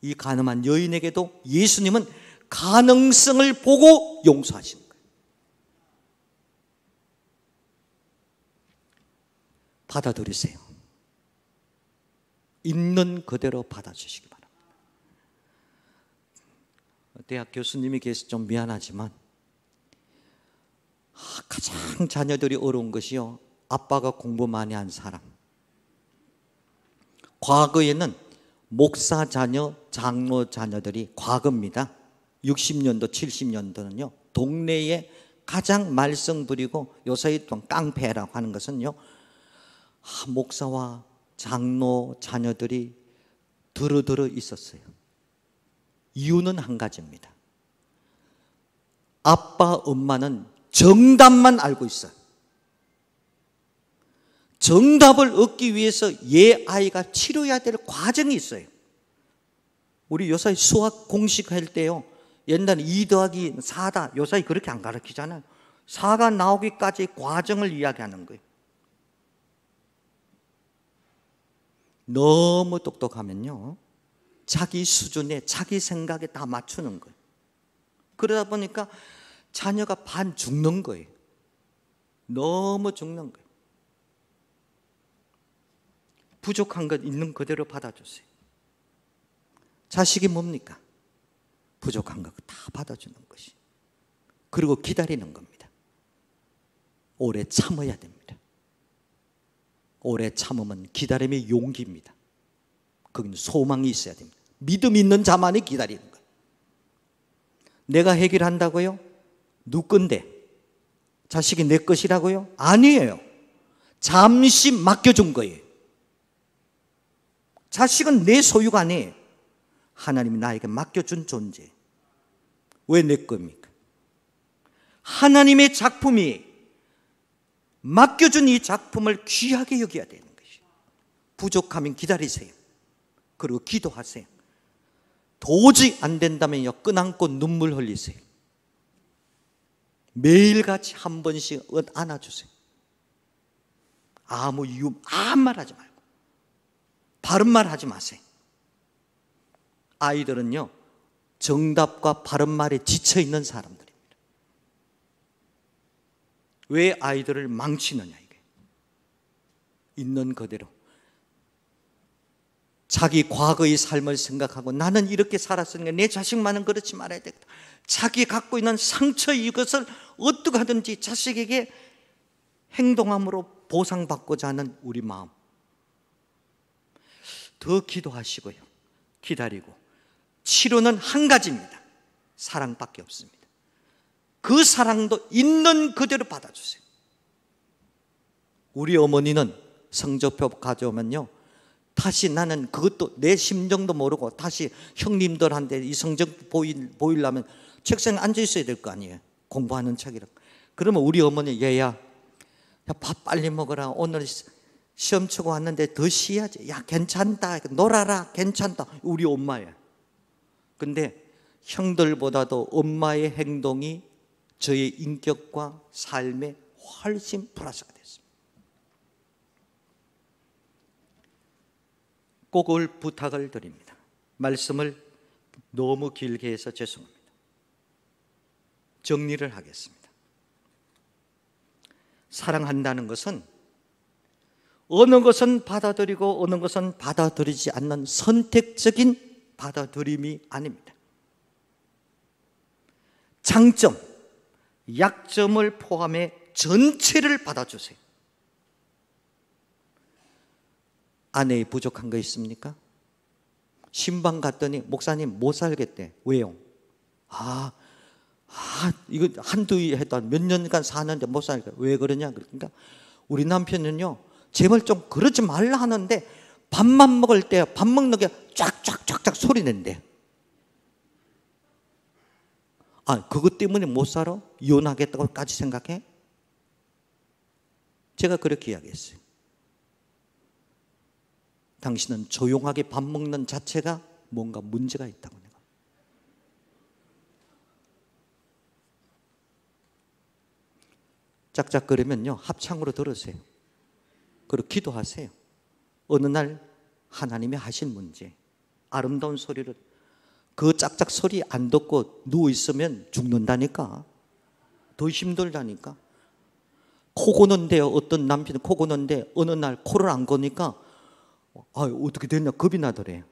이 간음한 여인에게도 예수님은 가능성을 보고 용서하신 거예요. 받아들이세요. 있는 그대로 받아주시기 바랍니다. 대학 교수님이 계셔서 좀 미안하지만 가장 자녀들이 어려운 것이요, 아빠가 공부 많이 한 사람. 과거에는 목사 자녀, 장로 자녀들이, 과거입니다, 60년도, 70년도는요, 동네에 가장 말썽 부리고 요새 좀 깡패라고 하는 것은요, 목사와 장로 자녀들이 들어 있었어요. 이유는 한 가지입니다. 아빠, 엄마는 정답만 알고 있어요. 정답을 얻기 위해서 얘 아이가 치러야 될 과정이 있어요. 우리 요사이 수학 공식 할 때요, 옛날에 2 더하기 4다 요사이 그렇게 안 가르치잖아요. 4가 나오기까지 과정을 이야기하는 거예요. 너무 똑똑하면요, 자기 수준에 자기 생각에 다 맞추는 거예요. 그러다 보니까 자녀가 반 죽는 거예요. 너무 죽는 거예요. 부족한 것 있는 그대로 받아주세요. 자식이 뭡니까? 부족한 것 다 받아주는 것이. 그리고 기다리는 겁니다. 오래 참아야 됩니다. 오래 참으면 기다림의 용기입니다. 거기는 소망이 있어야 됩니다. 믿음 있는 자만이 기다리는 거예요. 내가 해결한다고요? 누구 건데? 자식이 내 것이라고요? 아니에요. 잠시 맡겨준 거예요. 자식은 내 소유가 아니에요. 하나님이 나에게 맡겨준 존재. 왜 내 겁니까? 하나님의 작품이 맡겨준 이 작품을 귀하게 여겨야 되는 것이에요. 부족하면 기다리세요. 그리고 기도하세요. 도저히 안 된다면요, 끈안고 눈물 흘리세요. 매일같이 한 번씩 안아주세요. 아무 이유, 아무 말 하지 말고 바른 말 하지 마세요. 아이들은요, 정답과 바른 말에 지쳐있는 사람들입니다. 왜 아이들을 망치느냐, 이게. 있는 그대로 자기 과거의 삶을 생각하고 나는 이렇게 살았으니까 내 자식만은 그렇지 말아야 되겠다. 자기 갖고 있는 상처, 이것을 어떻게 하든지 자식에게 행동함으로 보상받고자 하는 우리 마음. 더 기도하시고요, 기다리고. 치료는 한 가지입니다. 사랑밖에 없습니다. 그 사랑도 있는 그대로 받아주세요. 우리 어머니는 성적표 가져오면요, 다시 나는 그것도 내 심정도 모르고 다시 형님들한테 이 성적 보이려면 책상에 앉아 있어야 될 거 아니에요. 공부하는 척이라. 그러면 우리 어머니, 얘야, 밥 빨리 먹어라. 오늘 시험 치고 왔는데 더 쉬어야지. 야, 괜찮다. 놀아라. 괜찮다. 우리 엄마예요. 근데 형들보다도 엄마의 행동이 저의 인격과 삶에 훨씬 플러스가 됐습니다. 꼭 부탁을 드립니다. 말씀을 너무 길게 해서 죄송합니다. 정리를 하겠습니다. 사랑한다는 것은 어느 것은 받아들이고 어느 것은 받아들이지 않는 선택적인 받아들임이 아닙니다. 장점, 약점을 포함해 전체를 받아주세요. 아내의 부족한 거 있습니까? 신방 갔더니 목사님 못 살겠대. 왜요? 이거 한두 해도 몇 년간 사는데 못 살겠대. 왜 그러냐? 그러니까 우리 남편은요, 제발 좀 그러지 말라 하는데 밥만 먹을 때 밥 먹는 게 쫙쫙쫙쫙 소리 낸대. 그것 때문에 못 살아? 이혼하겠다고까지 생각해? 제가 그렇게 이야기했어요. 당신은 조용하게 밥 먹는 자체가 뭔가 문제가 있다고. 내가 짝짝거리면요, 합창으로 들으세요. 그리고 기도하세요. 어느 날 하나님이 하신 문제, 아름다운 소리를, 그 짝짝 소리 안 듣고 누워있으면 죽는다니까. 더 힘들다니까. 코 고는데요, 어떤 남편이 코 고는데 어느 날 코를 안 고니까 어떻게 됐냐 겁이 나더래요.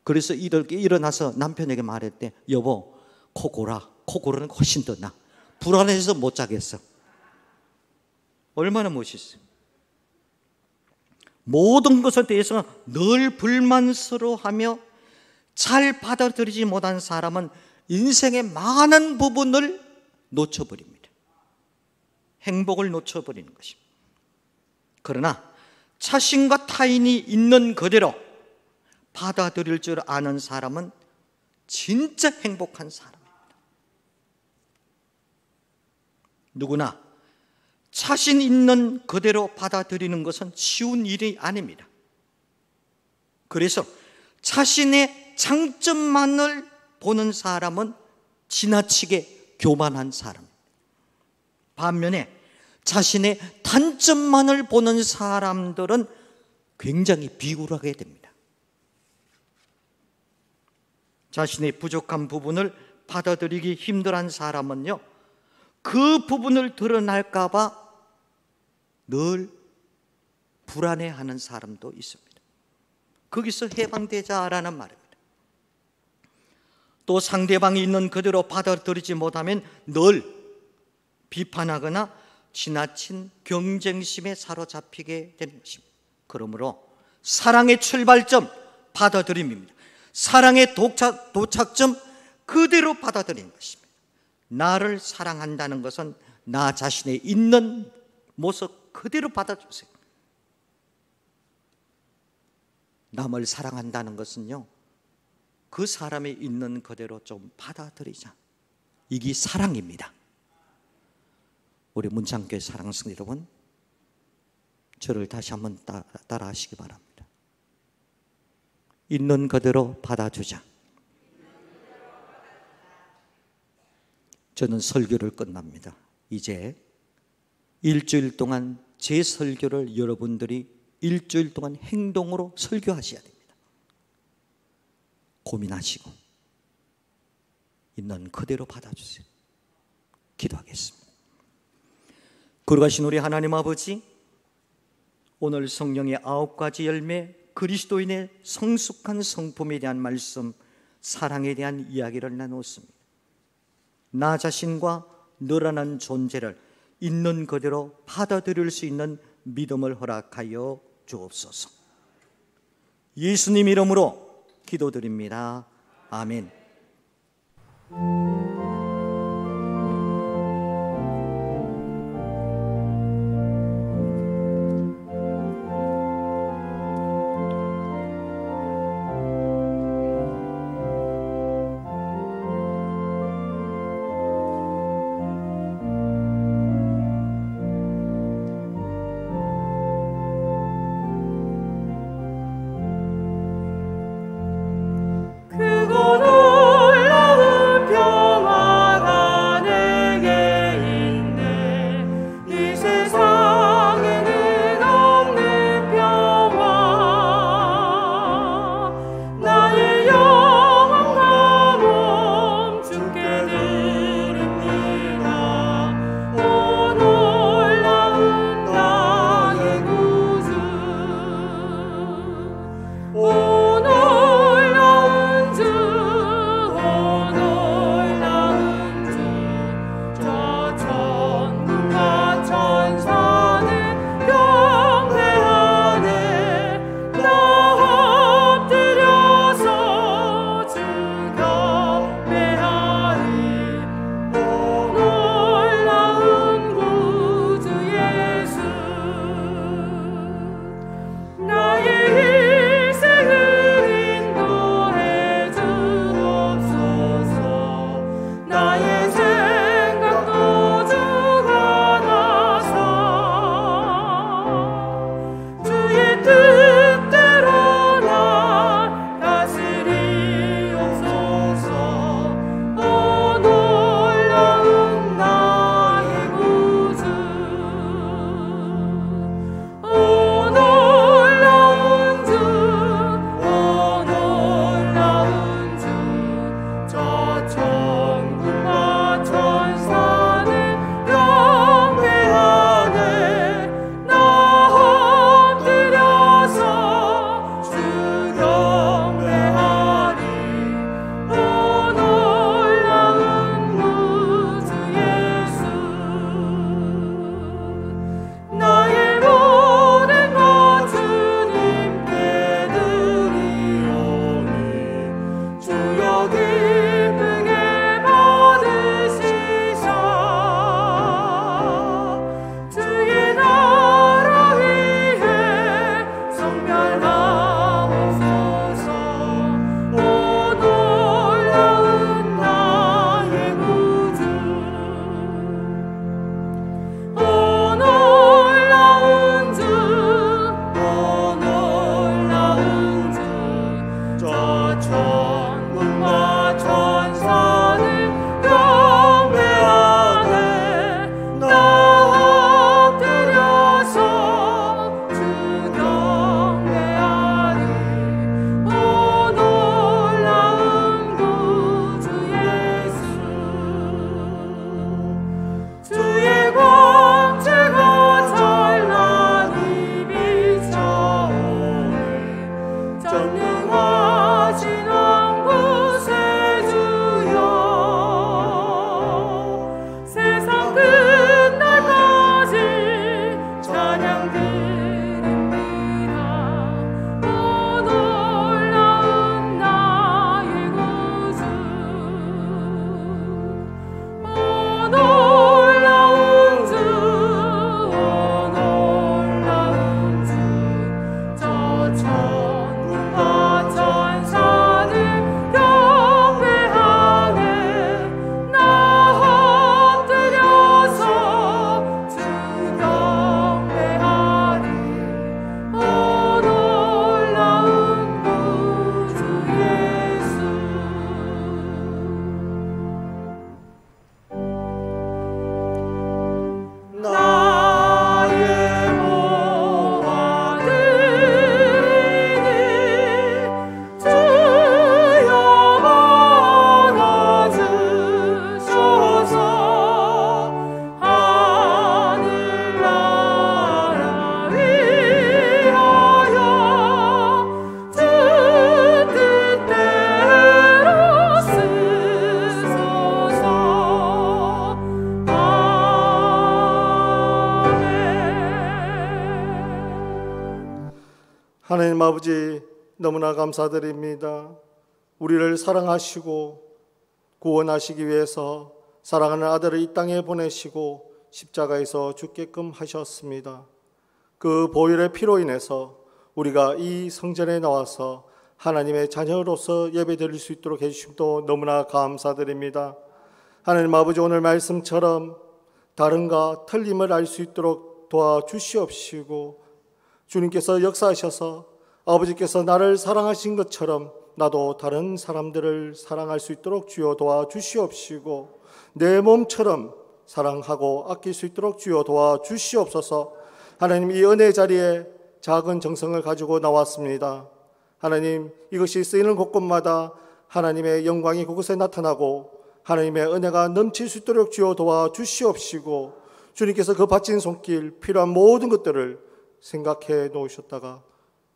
그래서 일어나서 남편에게 말했대. 여보, 코 고라. 코 고르는 거 훨씬 더 나아. 불안해서 못 자겠어. 얼마나 멋있어요. 모든 것에 대해서 늘 불만스러워하며 잘 받아들이지 못한 사람은 인생의 많은 부분을 놓쳐버립니다. 행복을 놓쳐버리는 것입니다. 그러나 자신과 타인이 있는 그대로 받아들일 줄 아는 사람은 진짜 행복한 사람입니다. 누구나 자신 있는 그대로 받아들이는 것은 쉬운 일이 아닙니다. 그래서 자신의 장점만을 보는 사람은 지나치게 교만한 사람, 반면에 자신의 단점만을 보는 사람들은 굉장히 비굴하게 됩니다. 자신의 부족한 부분을 받아들이기 힘들어한 사람은요, 그 부분을 드러날까 봐 늘 불안해하는 사람도 있습니다. 거기서 해방되자라는 말입니다. 또 상대방이 있는 그대로 받아들이지 못하면 늘 비판하거나 지나친 경쟁심에 사로잡히게 되는 것입니다. 그러므로 사랑의 출발점 받아들임입니다. 사랑의 도착점 그대로 받아들이는 것입니다. 나를 사랑한다는 것은 나 자신의 있는 모습 그대로 받아주세요. 남을 사랑한다는 것은요, 그 사람이 있는 그대로 좀 받아들이자. 이게 사랑입니다. 우리 문창교회 사랑스러운 여러분, 저를 다시 한번 따라하시기 바랍니다. 있는 그대로 받아주자. 저는 설교를 끝납니다. 이제 일주일 동안 제 설교를 여러분들이 일주일 동안 행동으로 설교하셔야 됩니다. 고민하시고 있는 그대로 받아주세요. 기도하겠습니다. 거룩하신 우리 하나님 아버지, 오늘 성령의 9가지 열매, 그리스도인의 성숙한 성품에 대한 말씀, 사랑에 대한 이야기를 나누었습니다. 나 자신과 너라는 존재를 있는 그대로 받아들일 수 있는 믿음을 허락하여 주옵소서. 예수님 이름으로 기도드립니다. 아멘. 천국만 하나님 아버지, 너무나 감사드립니다. 우리를 사랑하시고 구원하시기 위해서 사랑하는 아들을 이 땅에 보내시고 십자가에서 죽게끔 하셨습니다. 그 보혈의 피로 인해서 우리가 이 성전에 나와서 하나님의 자녀로서 예배드릴 수 있도록 해주심도 너무나 감사드립니다. 하나님 아버지, 오늘 말씀처럼 다른가 틀림을 알 수 있도록 도와주시옵시고, 주님께서 역사하셔서 아버지께서 나를 사랑하신 것처럼 나도 다른 사람들을 사랑할 수 있도록 주여 도와주시옵시고, 내 몸처럼 사랑하고 아낄 수 있도록 주여 도와주시옵소서. 하나님, 이 은혜 자리에 작은 정성을 가지고 나왔습니다. 하나님, 이것이 쓰이는 곳곳마다 하나님의 영광이 그곳에 나타나고 하나님의 은혜가 넘칠 수 있도록 주여 도와주시옵시고, 주님께서 그 바친 손길 필요한 모든 것들을 생각해 놓으셨다가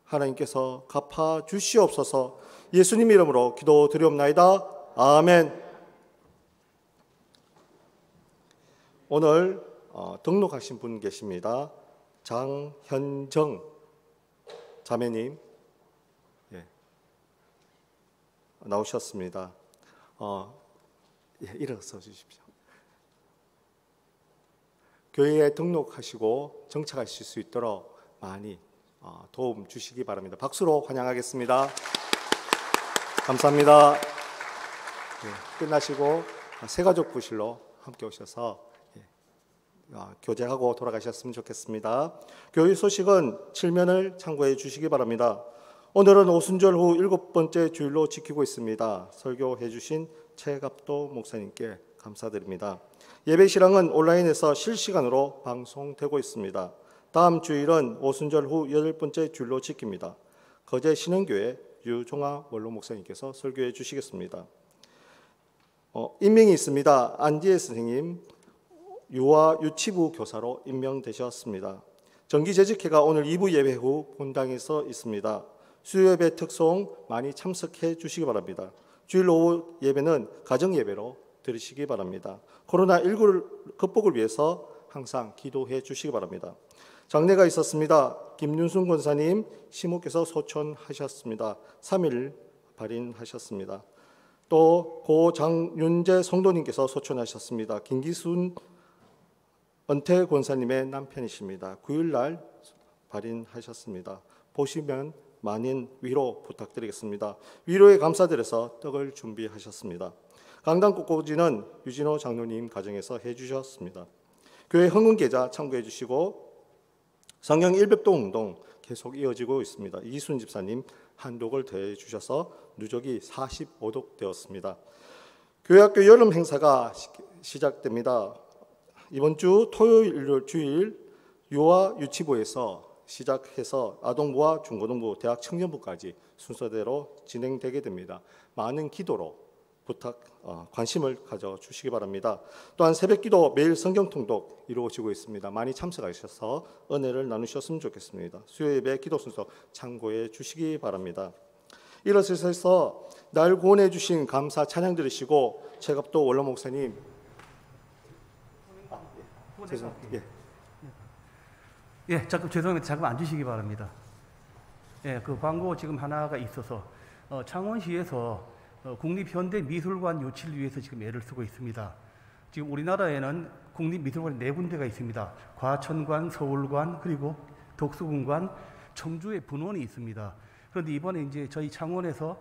하나님께서 갚아 주시옵소서. 예수님 이름으로 기도드리옵나이다. 아멘. 오늘 등록하신 분 계십니다. 장현정 자매님, 나오셨습니다. 일어서 주십시오. 교회에 등록하시고 정착하실 수 있도록 많이 도움 주시기 바랍니다. 박수로 환영하겠습니다. 감사합니다. 끝나시고 새가족 부실로 함께 오셔서 교제하고 돌아가셨으면 좋겠습니다. 교회 소식은 칠면을 참고해 주시기 바랍니다. 오늘은 오순절 후 7번째 주일로 지키고 있습니다. 설교해 주신 최갑도 목사님께 감사드립니다. 예배 실황은 온라인에서 실시간으로 방송되고 있습니다. 다음 주일은 오순절 후 8번째 주일로 지킵니다. 거제 신흥교회 유종아 원로 목사님께서 설교해 주시겠습니다. 임명이 있습니다. 안디에 선생님 유아 유치부 교사로 임명되셨습니다. 정기재직회가 오늘 2부 예배 후 본당에서 있습니다. 수요예배 특송 많이 참석해 주시기 바랍니다. 주일 오후 예배는 가정예배로 드리시기 바랍니다. 코로나19 극복을 위해서 항상 기도해 주시기 바랍니다. 장례가 있었습니다. 김윤순 권사님 시모께서 소천하셨습니다. 3일 발인하셨습니다. 또 고 장윤재 성도님께서 소천하셨습니다. 김기순 은퇴 권사님의 남편이십니다. 9일날 발인하셨습니다. 보시면 많은 위로 부탁드리겠습니다. 위로에 감사드려서 떡을 준비하셨습니다. 강단 꽃꽂이는 유진호 장로님 가정에서 해주셨습니다. 교회 헌금계좌 참고해 주시고 성령 일백동 운동 계속 이어지고 있습니다. 이순 집사님 한독을 더해 주셔서 누적이 45독 되었습니다. 교회학교 여름 행사가 시작됩니다. 이번 주 토요일, 일요일, 주일 유아 유치부에서 시작해서 아동부와 중고등부, 대학 청년부까지 순서대로 진행되게 됩니다. 많은 기도로 관심을 가져주시기 바랍니다. 또한 새벽기도 매일 성경통독 이루어지고 있습니다. 많이 참석하셔서 은혜를 나누셨으면 좋겠습니다. 수요예배 기도 순서 참고해 주시기 바랍니다. 일어서서 날 구원해 주신 감사 찬양 들으시고 최갑도 원로 목사님 잠깐 앉으시기 바랍니다. 그 광고 지금 하나가 있어서 창원시에서 국립현대미술관 유치를 위해서 지금 애를 쓰고 있습니다. 지금 우리나라에는 국립미술관이 4군데가 있습니다. 과천관, 서울관, 그리고 독수궁관, 청주에 분원이 있습니다. 그런데 이번에 이제 저희 창원에서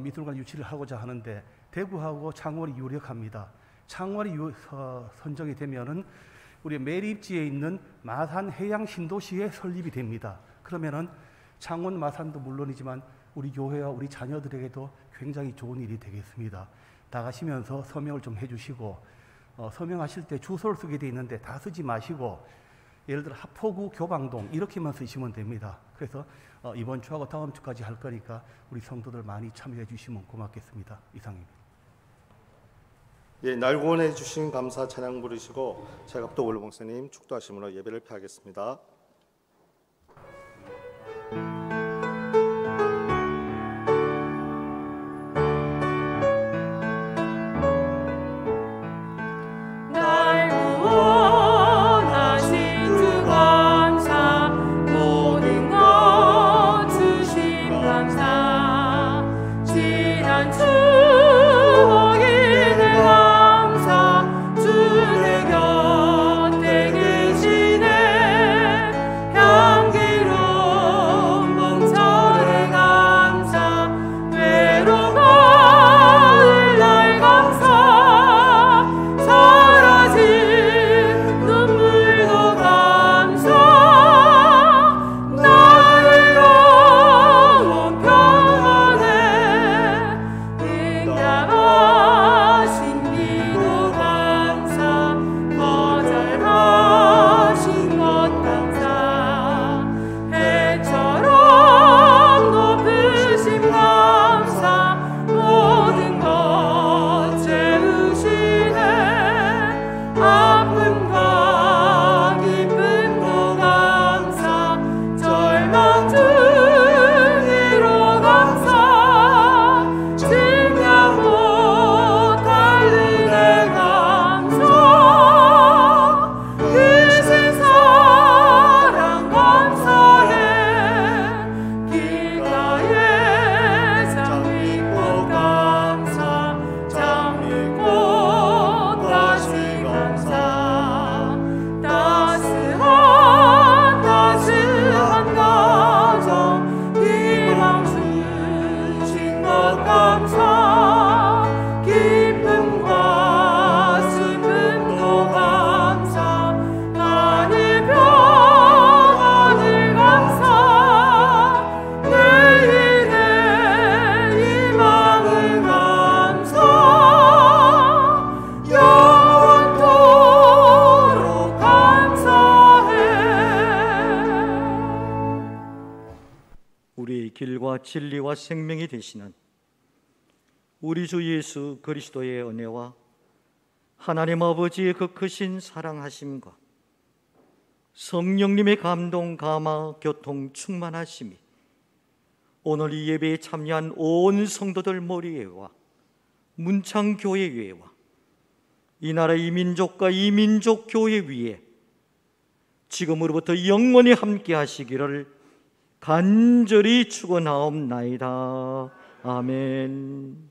미술관 유치를 하고자 하는데 대구하고 창원이 유력합니다. 창원이 선정이 되면은 우리 매립지에 있는 마산 해양 신도시에 설립이 됩니다. 그러면은 창원 마산도 물론이지만 우리 교회와 우리 자녀들에게도 굉장히 좋은 일이 되겠습니다. 나가시면서 서명을 좀 해주시고 서명하실 때 주소를 쓰게 돼 있는데 다 쓰지 마시고 예를 들어 하포구 교방동 이렇게만 쓰시면 됩니다. 그래서 이번 주하고 다음 주까지 할 거니까 우리 성도들 많이 참여해 주시면 고맙겠습니다. 이상입니다. 날 구원해 주신 감사 찬양 부르시고 최갑도 원로 목사님 축도하심으로 예배를 폐하겠습니다. 구원하신 주 감사 모든 것 진리와 생명이 되시는 우리 주 예수 그리스도의 은혜와 하나님 아버지의 그 크신 사랑하심과 성령님의 감동, 감화, 교통, 충만하심이 오늘 이 예배에 참여한 온 성도들 머리에와 문창교회 위에와 이 나라 이민족과 이민족 교회 위에 지금으로부터 영원히 함께 하시기를 간절히 축원하옵나이다. 아멘.